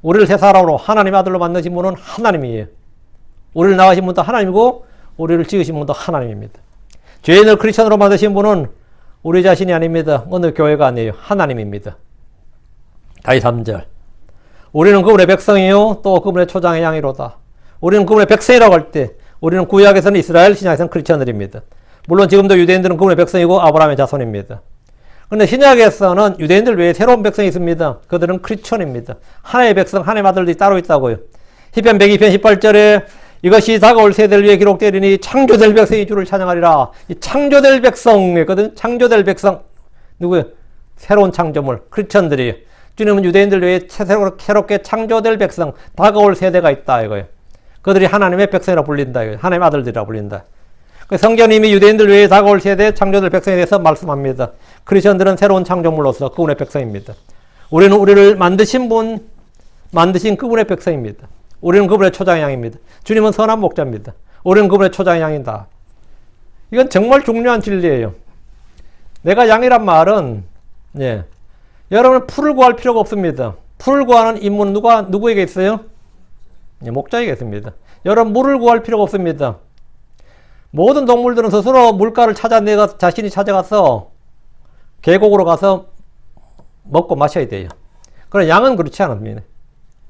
우리를 새 사람으로 하나님의 아들로 만드신 분은 하나님이에요. 우리를 낳으신 분도 하나님이고 우리를 지으신 분도 하나님입니다. 죄인을 크리스천으로 만드신 분은 우리 자신이 아닙니다. 어느 교회가 아니에요. 하나님입니다. 다시 3절. 우리는 그분의 백성이요 또 그분의 초장의 양이로다. 우리는 그분의 백성이라고 할 때 우리는 구약에서는 이스라엘, 신약에서는 크리스천들입니다. 물론 지금도 유대인들은 그분의 백성이고 아브라함의 자손입니다. 그런데 신약에서는 유대인들 외에 새로운 백성이 있습니다. 그들은 크리스천입니다. 하나의 백성, 하나의 아들들이 따로 있다고요. 시편 102편 18절에 이것이 다가올 세대를 위해 기록되리니 창조될 백성이 주를 찬양하리라. 이 창조될 백성이거든. 창조될 백성 누구예요? 새로운 창조물 크리스천들이에요. 주님은 유대인들 외에 새롭게 창조될 백성, 다가올 세대가 있다 이거예요. 그들이 하나님의 백성이라 불린다 이거예요. 하나님의 아들들이라 불린다. 성경은 이미 유대인들 외에 다가올 세대 창조될 백성에 대해서 말씀합니다. 크리스천들은 새로운 창조물로서 그분의 백성입니다. 우리는 우리를 만드신 분, 만드신 그분의 백성입니다. 우리는 그분의 초장양입니다. 주님은 선한 목자입니다. 우리는 그분의 초장양이다. 이건 정말 중요한 진리예요. 내가 양이란 말은 여러분은 풀을 구할 필요가 없습니다. 풀을 구하는 임무는 누구에게 있어요? 목자에게 있습니다. 여러분 물을 구할 필요가 없습니다. 모든 동물들은 스스로 물가를 찾아내가 자신이 찾아가서 계곡으로 가서 먹고 마셔야 돼요. 그러나 양은 그렇지 않습니다.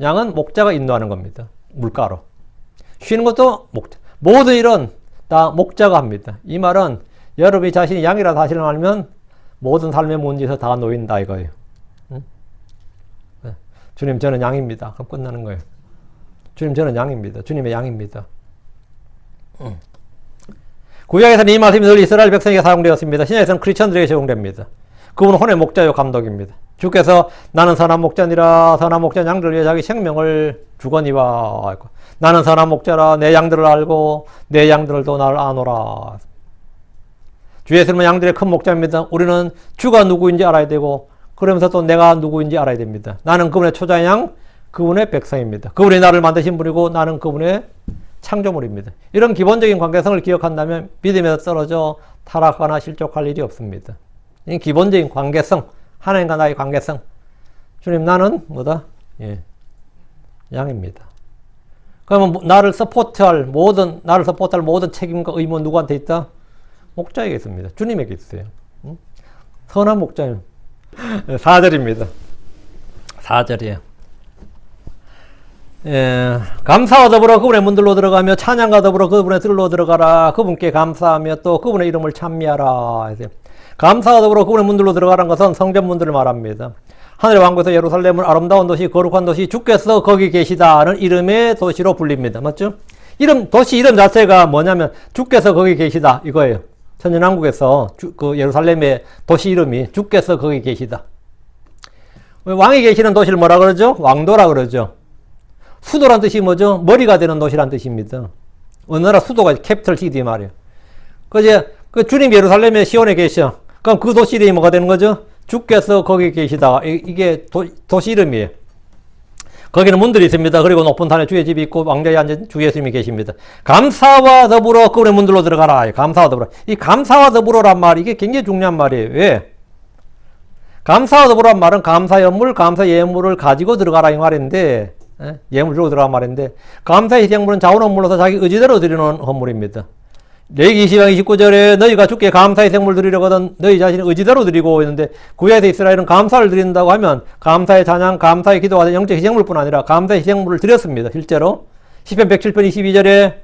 양은 목자가 인도하는 겁니다. 물가로. 쉬는 것도 목자. 모든 일은 다 목자가 합니다. 이 말은 여러분이 자신이 양이라 사실을 알면 모든 삶의 문제에서 다 놓인다 이거예요. 응? 주님 저는 양입니다. 그럼 끝나는 거예요. 주님 저는 양입니다. 주님의 양입니다. 구약에서는 이 말씀이 늘 이스라엘 백성에게 사용되었습니다. 신약에서는 크리스천들에게 적용됩니다. 그분은 혼의 목자요 감독입니다. 주께서 나는 선한 목자니라 선한 목자 양들을 위해 자기 생명을 주거니와 나는 선한 목자라 내 양들을 알고 내 양들도 나를 아노라. 주 예수님은 양들의 큰 목자입니다. 우리는 주가 누구인지 알아야 되고 그러면서 또 내가 누구인지 알아야 됩니다. 나는 그분의 초자양 그분의 백성입니다. 그분이 나를 만드신 분이고 나는 그분의 창조물입니다. 이런 기본적인 관계성을 기억한다면 믿음에서 떨어져 타락하거나 실족할 일이 없습니다. 이 기본적인 관계성, 하나님과 나의 관계성. 주님 나는 뭐다? 양입니다. 그러면 나를 서포트할 모든 책임과 의무는 누구한테 있다? 목자에게 있습니다. 주님에게 있어요. 선한 목자는 4절입니다. 4절이에요. 감사와 더불어 그분의 문들로 들어가며 찬양과 더불어 그분의 들로 들어가라. 그분께 감사하며 또 그분의 이름을 찬미하라. 감사와 더불어 그분의 문들로 들어가라는 것은 성전 문들을 말합니다. 하늘의 왕국에서 예루살렘은 아름다운 도시, 거룩한 도시, 주께서 거기 계시다는 이름의 도시로 불립니다. 맞죠? 도시 이름 자체가 뭐냐면 주께서 거기 계시다 이거예요. 천년왕국에서 그 예루살렘의 도시 이름이 주께서 거기 계시다. 왕이 계시는 도시를 뭐라 그러죠? 왕도라 그러죠. 수도란 뜻이 뭐죠? 머리가 되는 도시란 뜻입니다. 어느 나라 수도가 캐피털 시티 말이에요. 그 주님 예루살렘의 시온에 계셔. 그럼 그 도시 이름이 뭐가 되는 거죠? 주께서 거기 계시다. 이게 도시 이름이에요. 거기는 문들이 있습니다. 그리고 높은 산에 주의 집이 있고 왕좌에 앉은 주 예수님이 계십니다. 감사와 더불어 그분의 문들로 들어가라. 감사와 더불어. 이 감사와 더불어란 말이 이게 굉장히 중요한 말이에요. 왜? 감사와 더불어란 말은 감사 연물, 감사 예물을 가지고 들어가라 이 말인데 예물 주고 들어간 말인데 감사의 희생물은 자원 헌물로서 자기 의지대로 드리는 헌물입니다. 레위기 20장 29절에 너희가 주께 감사의 생물 드리려거든 너희 자신의 의지대로 드리고 있는데 구약에서 이스라엘은 감사를 드린다고 하면 감사의 찬양, 감사의 기도가 영적 희생물뿐 아니라 감사의 희생물을 드렸습니다. 실제로 시편 107편 22절에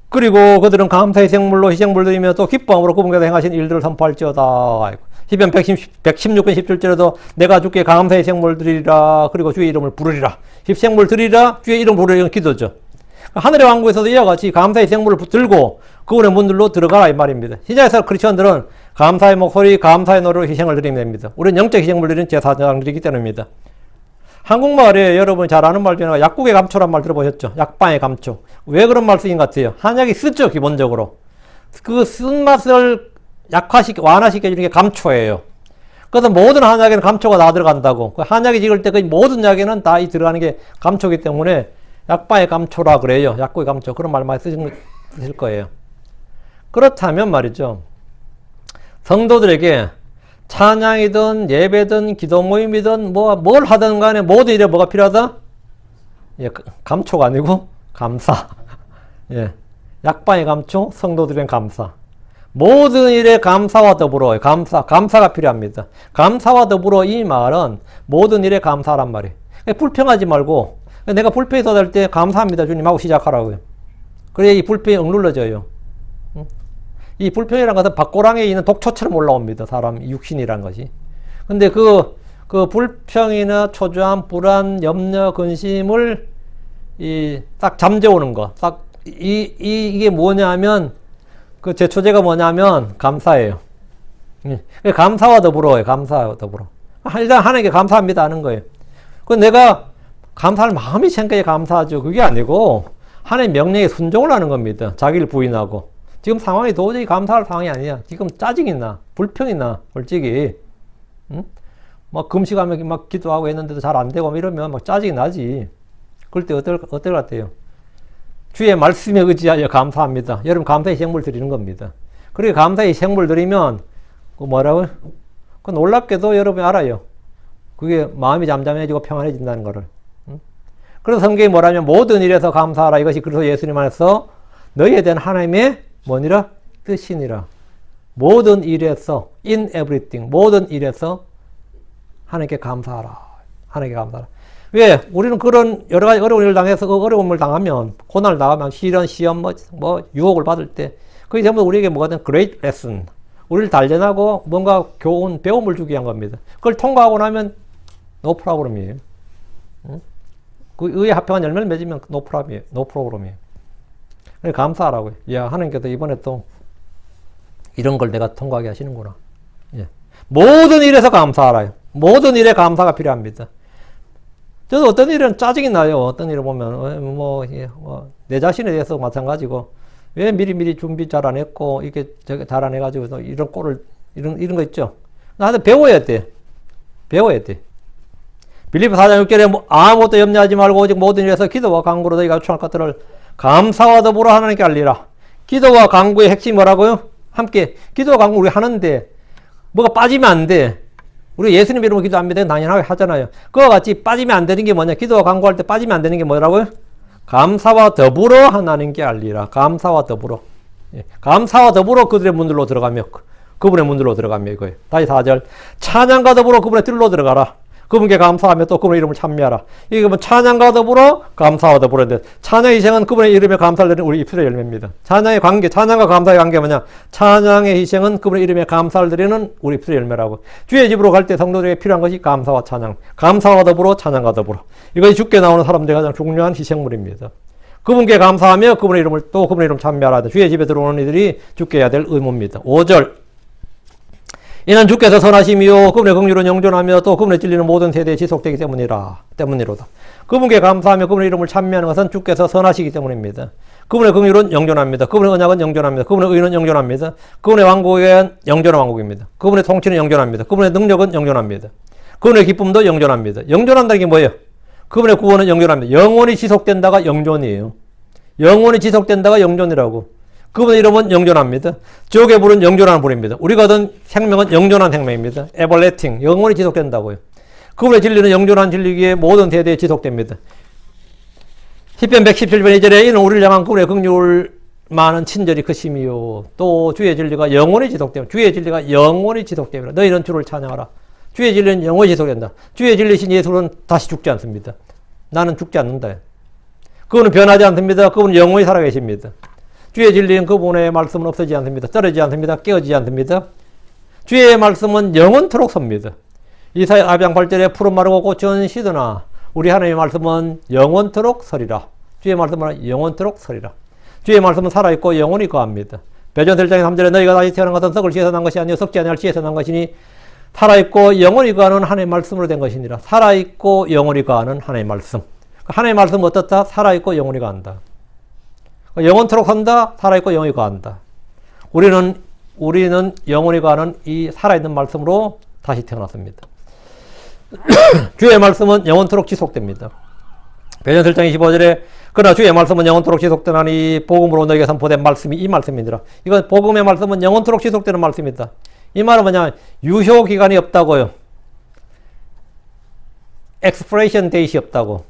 그리고 그들은 감사의 생물로 희생물 드리며 또 기뻐함으로 그분께서 행하신 일들을 선포할지어다. 시편 116편 17절에도 내가 주께 감사의 생물 드리리라 그리고 주의 이름을 부르리라. 희생물 드리리라 주의 이름 부르리라 이건 기도죠. 하늘의 왕국에서도 이와 같이 감사의 생물을 들고 그분의 문들로 들어가라 이 말입니다. 신약에서 크리스천들은 감사의 목소리, 감사의 노래로 희생을 드리면 됩니다. 우리는 영적 희생물 드리는 제사장들이기 때문입니다. 한국말에 여러분이 잘 아는 말 중에 약국의 감초란 말 들어보셨죠? 약방의 감초. 왜 그런 말 쓰인 것 같아요? 한약이 쓰죠 기본적으로. 그 쓴맛을 완화시켜주는 게 감초예요. 그래서 모든 한약에는 감초가 다 들어간다고. 한약이 찍을 때 그 모든 약에는 다 들어가는 게 감초이기 때문에 약방의 감초라 그래요. 약국의 감초. 그런 말 많이 쓰실 거예요. 그렇다면 말이죠. 성도들에게 찬양이든 예배든 기도 모임이든 뭘 하든 간에 모든 일에 뭐가 필요하다? 감초가 아니고 감사. 약방의 감초, 성도들의 감사. 모든 일에 감사와 더불어 감사가 필요합니다. 감사와 더불어 이 말은 모든 일에 감사란 말이에요. 불평하지 말고 내가 불평해서 될 때 감사합니다 주님 하고 시작하라고요. 그래야 이 불평이 억눌러져요. 이 불평이라는 것은 박고랑에 있는 독초처럼 올라옵니다. 사람 육신이라는 것이. 근데 그 불평이나 초조함, 불안, 염려, 근심을 딱 잠재우는 거. 이게 뭐냐면, 그 제초제가 뭐냐면, 감사예요. 감사와 더불어요. 감사와 더불어. 일단 하나님께 감사합니다 하는 거예요. 그 내가 감사할 마음이 생겨야 감사하죠. 그게 아니고, 하나님 명령에 순종을 하는 겁니다. 자기를 부인하고. 지금 상황이 도저히 감사할 상황이 아니야. 지금 짜증이 나. 불평이 나. 솔직히. 응? 막 금식하면 막 기도하고 했는데도 잘 안 되고 이러면 막 짜증이 나지. 그럴 때 어떨 것 같아요? 주의 말씀에 의지하여 감사합니다. 여러분 감사의 생물 드리는 겁니다. 그렇게 감사의 생물 드리면 그 뭐라고요? 그 놀랍게도 여러분이 알아요. 그게 마음이 잠잠해지고 평안해진다는 거를. 응? 그래서 성경이 뭐라면 모든 일에서 감사하라. 이것이 그래서 예수님 안에서 너희에 대한 하나님의 뭐니라? 뜻이니라. 모든 일에서 in everything 모든 일에서 하나님께 감사하라. 하나님께 감사하라. 왜? 우리는 그런 여러 가지 어려운 일을 당해서 그 어려움을 당하면 고난을 당하면 실현, 시험, 유혹을 받을 때 그게 전부 우리에게 뭐가 된 great lesson. 우리를 단련하고 뭔가 교훈, 배움을 주기 위한 겁니다. 그걸 통과하고 나면 no problem이에요. 응? 그 의에 합평한 열매를 맺으면 no problem이에요. no problem이에요. 감사하라고요. 야, 하나님께서 이번에 또 이런 걸 내가 통과하게 하시는구나. 예. 모든 일에서 감사하라요. 모든 일에 감사가 필요합니다. 저도 어떤 일은 짜증이 나요. 어떤 일을 보면 내 자신에 대해서 마찬가지고 왜 미리 준비 잘 안 했고 이게 잘 안 해가지고 이런 꼴을 이런 거 있죠. 나한테 배워야 돼. 배워야 돼. 빌립보 4장 6절에 아무것도 염려하지 말고 오직 모든 일에서 기도와 간구로 너희가 요청할 것들을 감사와 더불어 하나님께 알리라. 기도와 간구의 핵심이 뭐라고요? 함께 기도와 간구 우리 하는데 뭐가 빠지면 안 돼. 우리 예수님 이름으로 기도합니다. 당연하게 하잖아요. 그와 같이 빠지면 안 되는 게 뭐냐? 기도와 간구할 때 빠지면 안 되는 게 뭐라고요? 감사와 더불어 하나님께 알리라. 감사와 더불어. 예. 감사와 더불어 그들의 문들로 들어가며 그분의 문들로 들어가며 이거예요. 다시 4절. 찬양과 더불어 그분의 뜰로 들어가라. 그분께 감사하며 또 그분의 이름을 찬미하라. 이게 뭐 찬양과 더불어 감사와 더불어인데 찬양의 희생은 그분의 이름에 감사를 드리는 우리 입술의 열매입니다. 찬양의 관계, 찬양과 감사의 관계가 뭐냐? 찬양의 희생은 그분의 이름에 감사를 드리는 우리 입술의 열매라고. 주의 집으로 갈 때 성도들에게 필요한 것이 감사와 찬양. 감사와 더불어 찬양과 더불어. 이것이 주께 나오는 사람들의 가장 중요한 희생물입니다. 그분께 감사하며 그분의 이름을 또 그분의 이름 찬미하라. 주의 집에 들어오는 이들이 주께 해야 될 의무입니다. 5절. 이는 주께서 선하심이요 그분의 긍휼은 영존하며 또 그분의 진리는 모든 세대에 지속되기 때문이로다. 그분께 감사하며 그분의 이름을 찬미하는 것은 주께서 선하시기 때문입니다. 그분의 긍휼은 영존합니다. 그분의 언약은 영존합니다. 그분의 의는 영존합니다. 그분의 왕국은 영존한 왕국입니다. 그분의 통치는 영존합니다. 그분의 능력은 영존합니다. 그분의 기쁨도 영존합니다. 영존한다는 게 뭐예요? 그분의 구원은 영존합니다. 영원히 지속된다가 영존이에요. 영원히 지속된다가 영존이라고. 그분의 이름은 영존합니다. 지옥의 불은 영존하는 불입니다. 우리가 얻은 생명은 영존한 생명입니다. everlasting, 영원히 지속된다고요. 그분의 진리는 영존한 진리기에 모든 세대에 지속됩니다. 시편 117편 2절에 이는 우리를 향한 그분의 긍휼 많은 친절이 크심이요. 또 주의 진리가 영원히 지속됩니다. 주의 진리가 영원히 지속됩니다. 너희는 주를 찬양하라. 주의 진리는 영원히 지속된다. 주의 진리신 예수는 다시 죽지 않습니다. 나는 죽지 않는다. 그분은 변하지 않습니다. 그분은 영원히 살아계십니다. 주의 진리는 그분의 말씀은 없어지지 않습니다. 떨어지지 않습니다. 깨어지지 않습니다. 주의 말씀은 영원토록 섭니다. 이사야 4장 8절에 푸른 마르고 꽃은 시드나 우리 하나님의 말씀은 영원토록 서리라. 주의 말씀은 영원토록 서리라. 주의 말씀은 살아있고 영원히 거합니다. 베드로전서 1장 3절에 너희가 다시 태어난 것은 썩을 지에서 난 것이 아니요 썩지 아니할 지에서 난 것이니 살아있고 영원히 거하는 하나님의 말씀으로 된 것이니라. 살아있고 영원히 거하는 하나님의 말씀. 하나님의 말씀은 어떻다? 살아있고 영원히 거한다. 영원토록 산다, 살아있고 영원히 거한다. 우리는 영원히 거하는 이 살아있는 말씀으로 다시 태어났습니다. 주의 말씀은 영원토록 지속됩니다. 베드로전서 1장 25절에 그러나 주의 말씀은 영원토록 지속되나니 복음으로 너에게 선포된 말씀이 이 말씀이니라. 이건 복음의 말씀은 영원토록 지속되는 말씀이다. 이 말은 뭐냐? 유효 기간이 없다고요. expiration date이 없다고.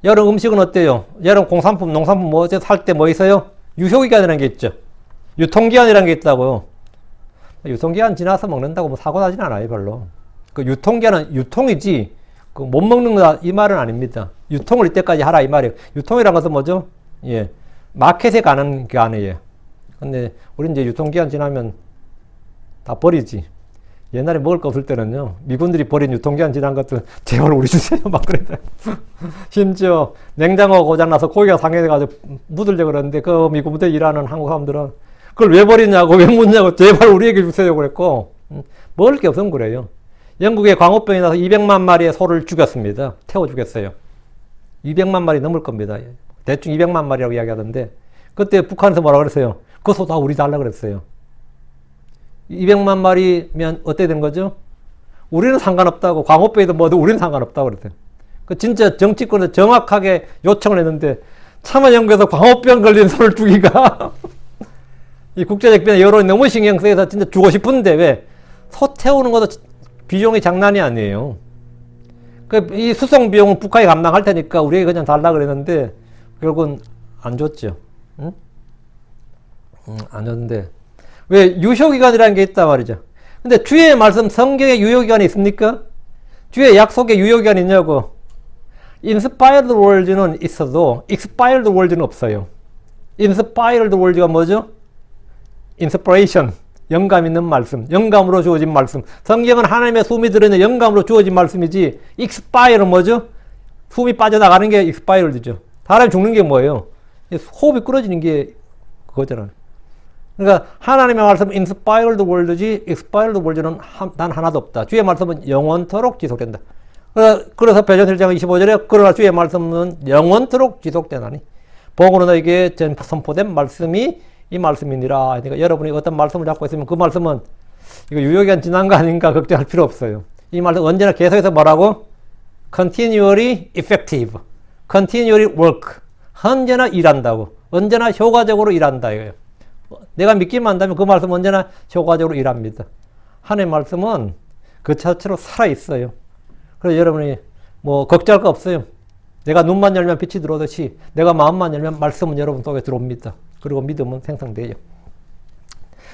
여러분 음식은 어때요? 여러분 공산품, 농산품 살 때 뭐 있어요? 유효기간이라는 게 있죠. 유통기한이라는 게 있다고요. 유통기한 지나서 먹는다고 뭐 사고 나진 않아요, 별로. 그 유통기한은 유통이지, 그 못 먹는 거다, 이 말은 아닙니다. 유통을 이때까지 하라, 이 말이에요. 유통이라는 것은 뭐죠? 예. 마켓에 가는 게 아니에요. 근데 우리 이제 유통기한 지나면 다 버리지. 옛날에 먹을 거 없을 때는요, 미군들이 버린 유통기한 지난 것들 제발 우리 주세요 막 그랬어요. 심지어 냉장고가 고장나서 고기가 상해가지고 묻으려고 그러는데 그 미군 부대 일하는 한국 사람들은 그걸 왜 버리냐고 왜 묻냐고 제발 우리에게 주세요 그랬고, 먹을 게 없으면 그래요. 영국의 광우병이 나서 200만 마리의 소를 죽였습니다. 태워 죽였어요. 200만 마리 넘을 겁니다. 대충 200만 마리라고 이야기하던데, 그때 북한에서 뭐라고 그랬어요? 그 소 다 우리 달라 그랬어요. 200만 마리면 어떻게 된 거죠? 우리는 상관없다고, 광우병이든 뭐든 우리는 상관없다고 그랬어요. 그 진짜 정치권에서 정확하게 요청을 했는데, 참여연구에서 광우병 걸린 소를 죽이가 이 국제적 변화 여론이 너무 신경 쓰여서 진짜 주고 싶은데, 왜? 소 태우는 것도 비용이 장난이 아니에요. 이 수송 비용은 북한이 감당할 테니까 우리에게 그냥 달라 그랬는데, 결국은 안 줬죠. 응? 안 줬는데, 왜? 유효기간이라는 게 있단 말이죠. 근데 주의 말씀, 성경에 유효기간이 있습니까? 주의 약속에 유효기간이 있냐고. inspired word는 있어도 expired word는 없어요. inspired word가 뭐죠? inspiration, 영감 있는 말씀, 영감으로 주어진 말씀. 성경은 하나님의 숨이 들어있는 영감으로 주어진 말씀이지, expire는 뭐죠? 숨이 빠져나가는 게 expired죠. 사람이 죽는 게 뭐예요? 호흡이 끊어지는 게 그거잖아요. 그러니까 하나님의 말씀은 inspired word지 expired word는 단 하나도 없다. 주의 말씀은 영원토록 지속된다. 그래서 베드로 1장 25절에 그러나 주의 말씀은 영원토록 지속되나니 복으로 너에게 선포된 말씀이 이 말씀이니라. 그러니까 여러분이 어떤 말씀을 잡고 있으면 그 말씀은 이거 유효기간 지난 거 아닌가 걱정할 필요 없어요. 이 말씀 언제나 계속해서 뭐라고? continually effective, continually work. 언제나 일한다고. 언제나 효과적으로 일한다 이거예요. 내가 믿기만 한다면 그 말씀은 언제나 효과적으로 일합니다. 하나님의 말씀은 그 자체로 살아있어요. 그래서 여러분이 뭐 걱정할 거 없어요. 내가 눈만 열면 빛이 들어오듯이 내가 마음만 열면 말씀은 여러분 속에 들어옵니다. 그리고 믿음은 생성돼요.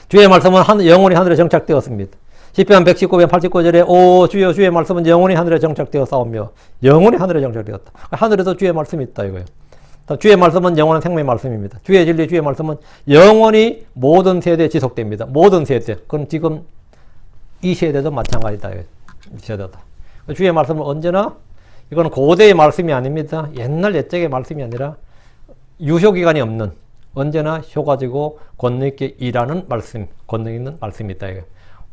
주의 말씀은 영원히 하늘에 정착되었습니다. 시편 119편 89절에 오 주여 주의 말씀은 영원히 하늘에 정착되어 싸우며 영원히 하늘에 정착되었다. 하늘에도 주의 말씀이 있다 이거예요. 주의 말씀은 영원한 생명의 말씀입니다. 주의 진리, 주의 말씀은 영원히 모든 세대에 지속됩니다. 모든 세대. 그건 지금 이 세대도 마찬가지다. 이 세대도. 주의 말씀은 언제나, 이건 고대의 말씀이 아닙니다. 옛날 옛적의 말씀이 아니라 유효기간이 없는, 언제나 효과적이고 권능 있게 일하는 말씀, 권능 있는 말씀이다.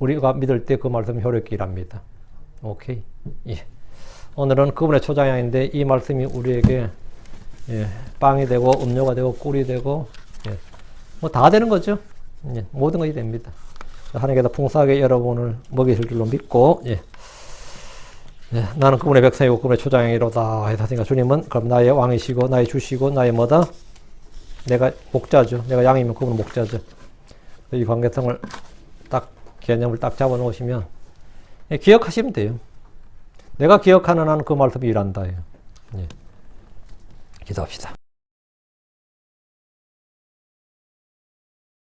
우리가 믿을 때 그 말씀 효력있게 일합니다. 오케이. 예. 오늘은 그분의 초장향인데 이 말씀이 우리에게 빵이 되고 음료가 되고 꿀이 되고 뭐 다 되는 거죠. 모든 것이 됩니다. 하나님께서 풍성하게 여러분을 먹이실 줄로 믿고 나는 그분의 백성이고 그분의 초장이로다 하시니까 주님은 그럼 나의 왕이시고 나의 주시고 나의 뭐다? 내가 목자죠. 내가 양이면 그분은 목자죠. 이 관계성을 딱 개념을 딱 잡아 놓으시면 기억하시면 돼요. 내가 기억하는 한 그 말씀이 일한다. 기도합시다.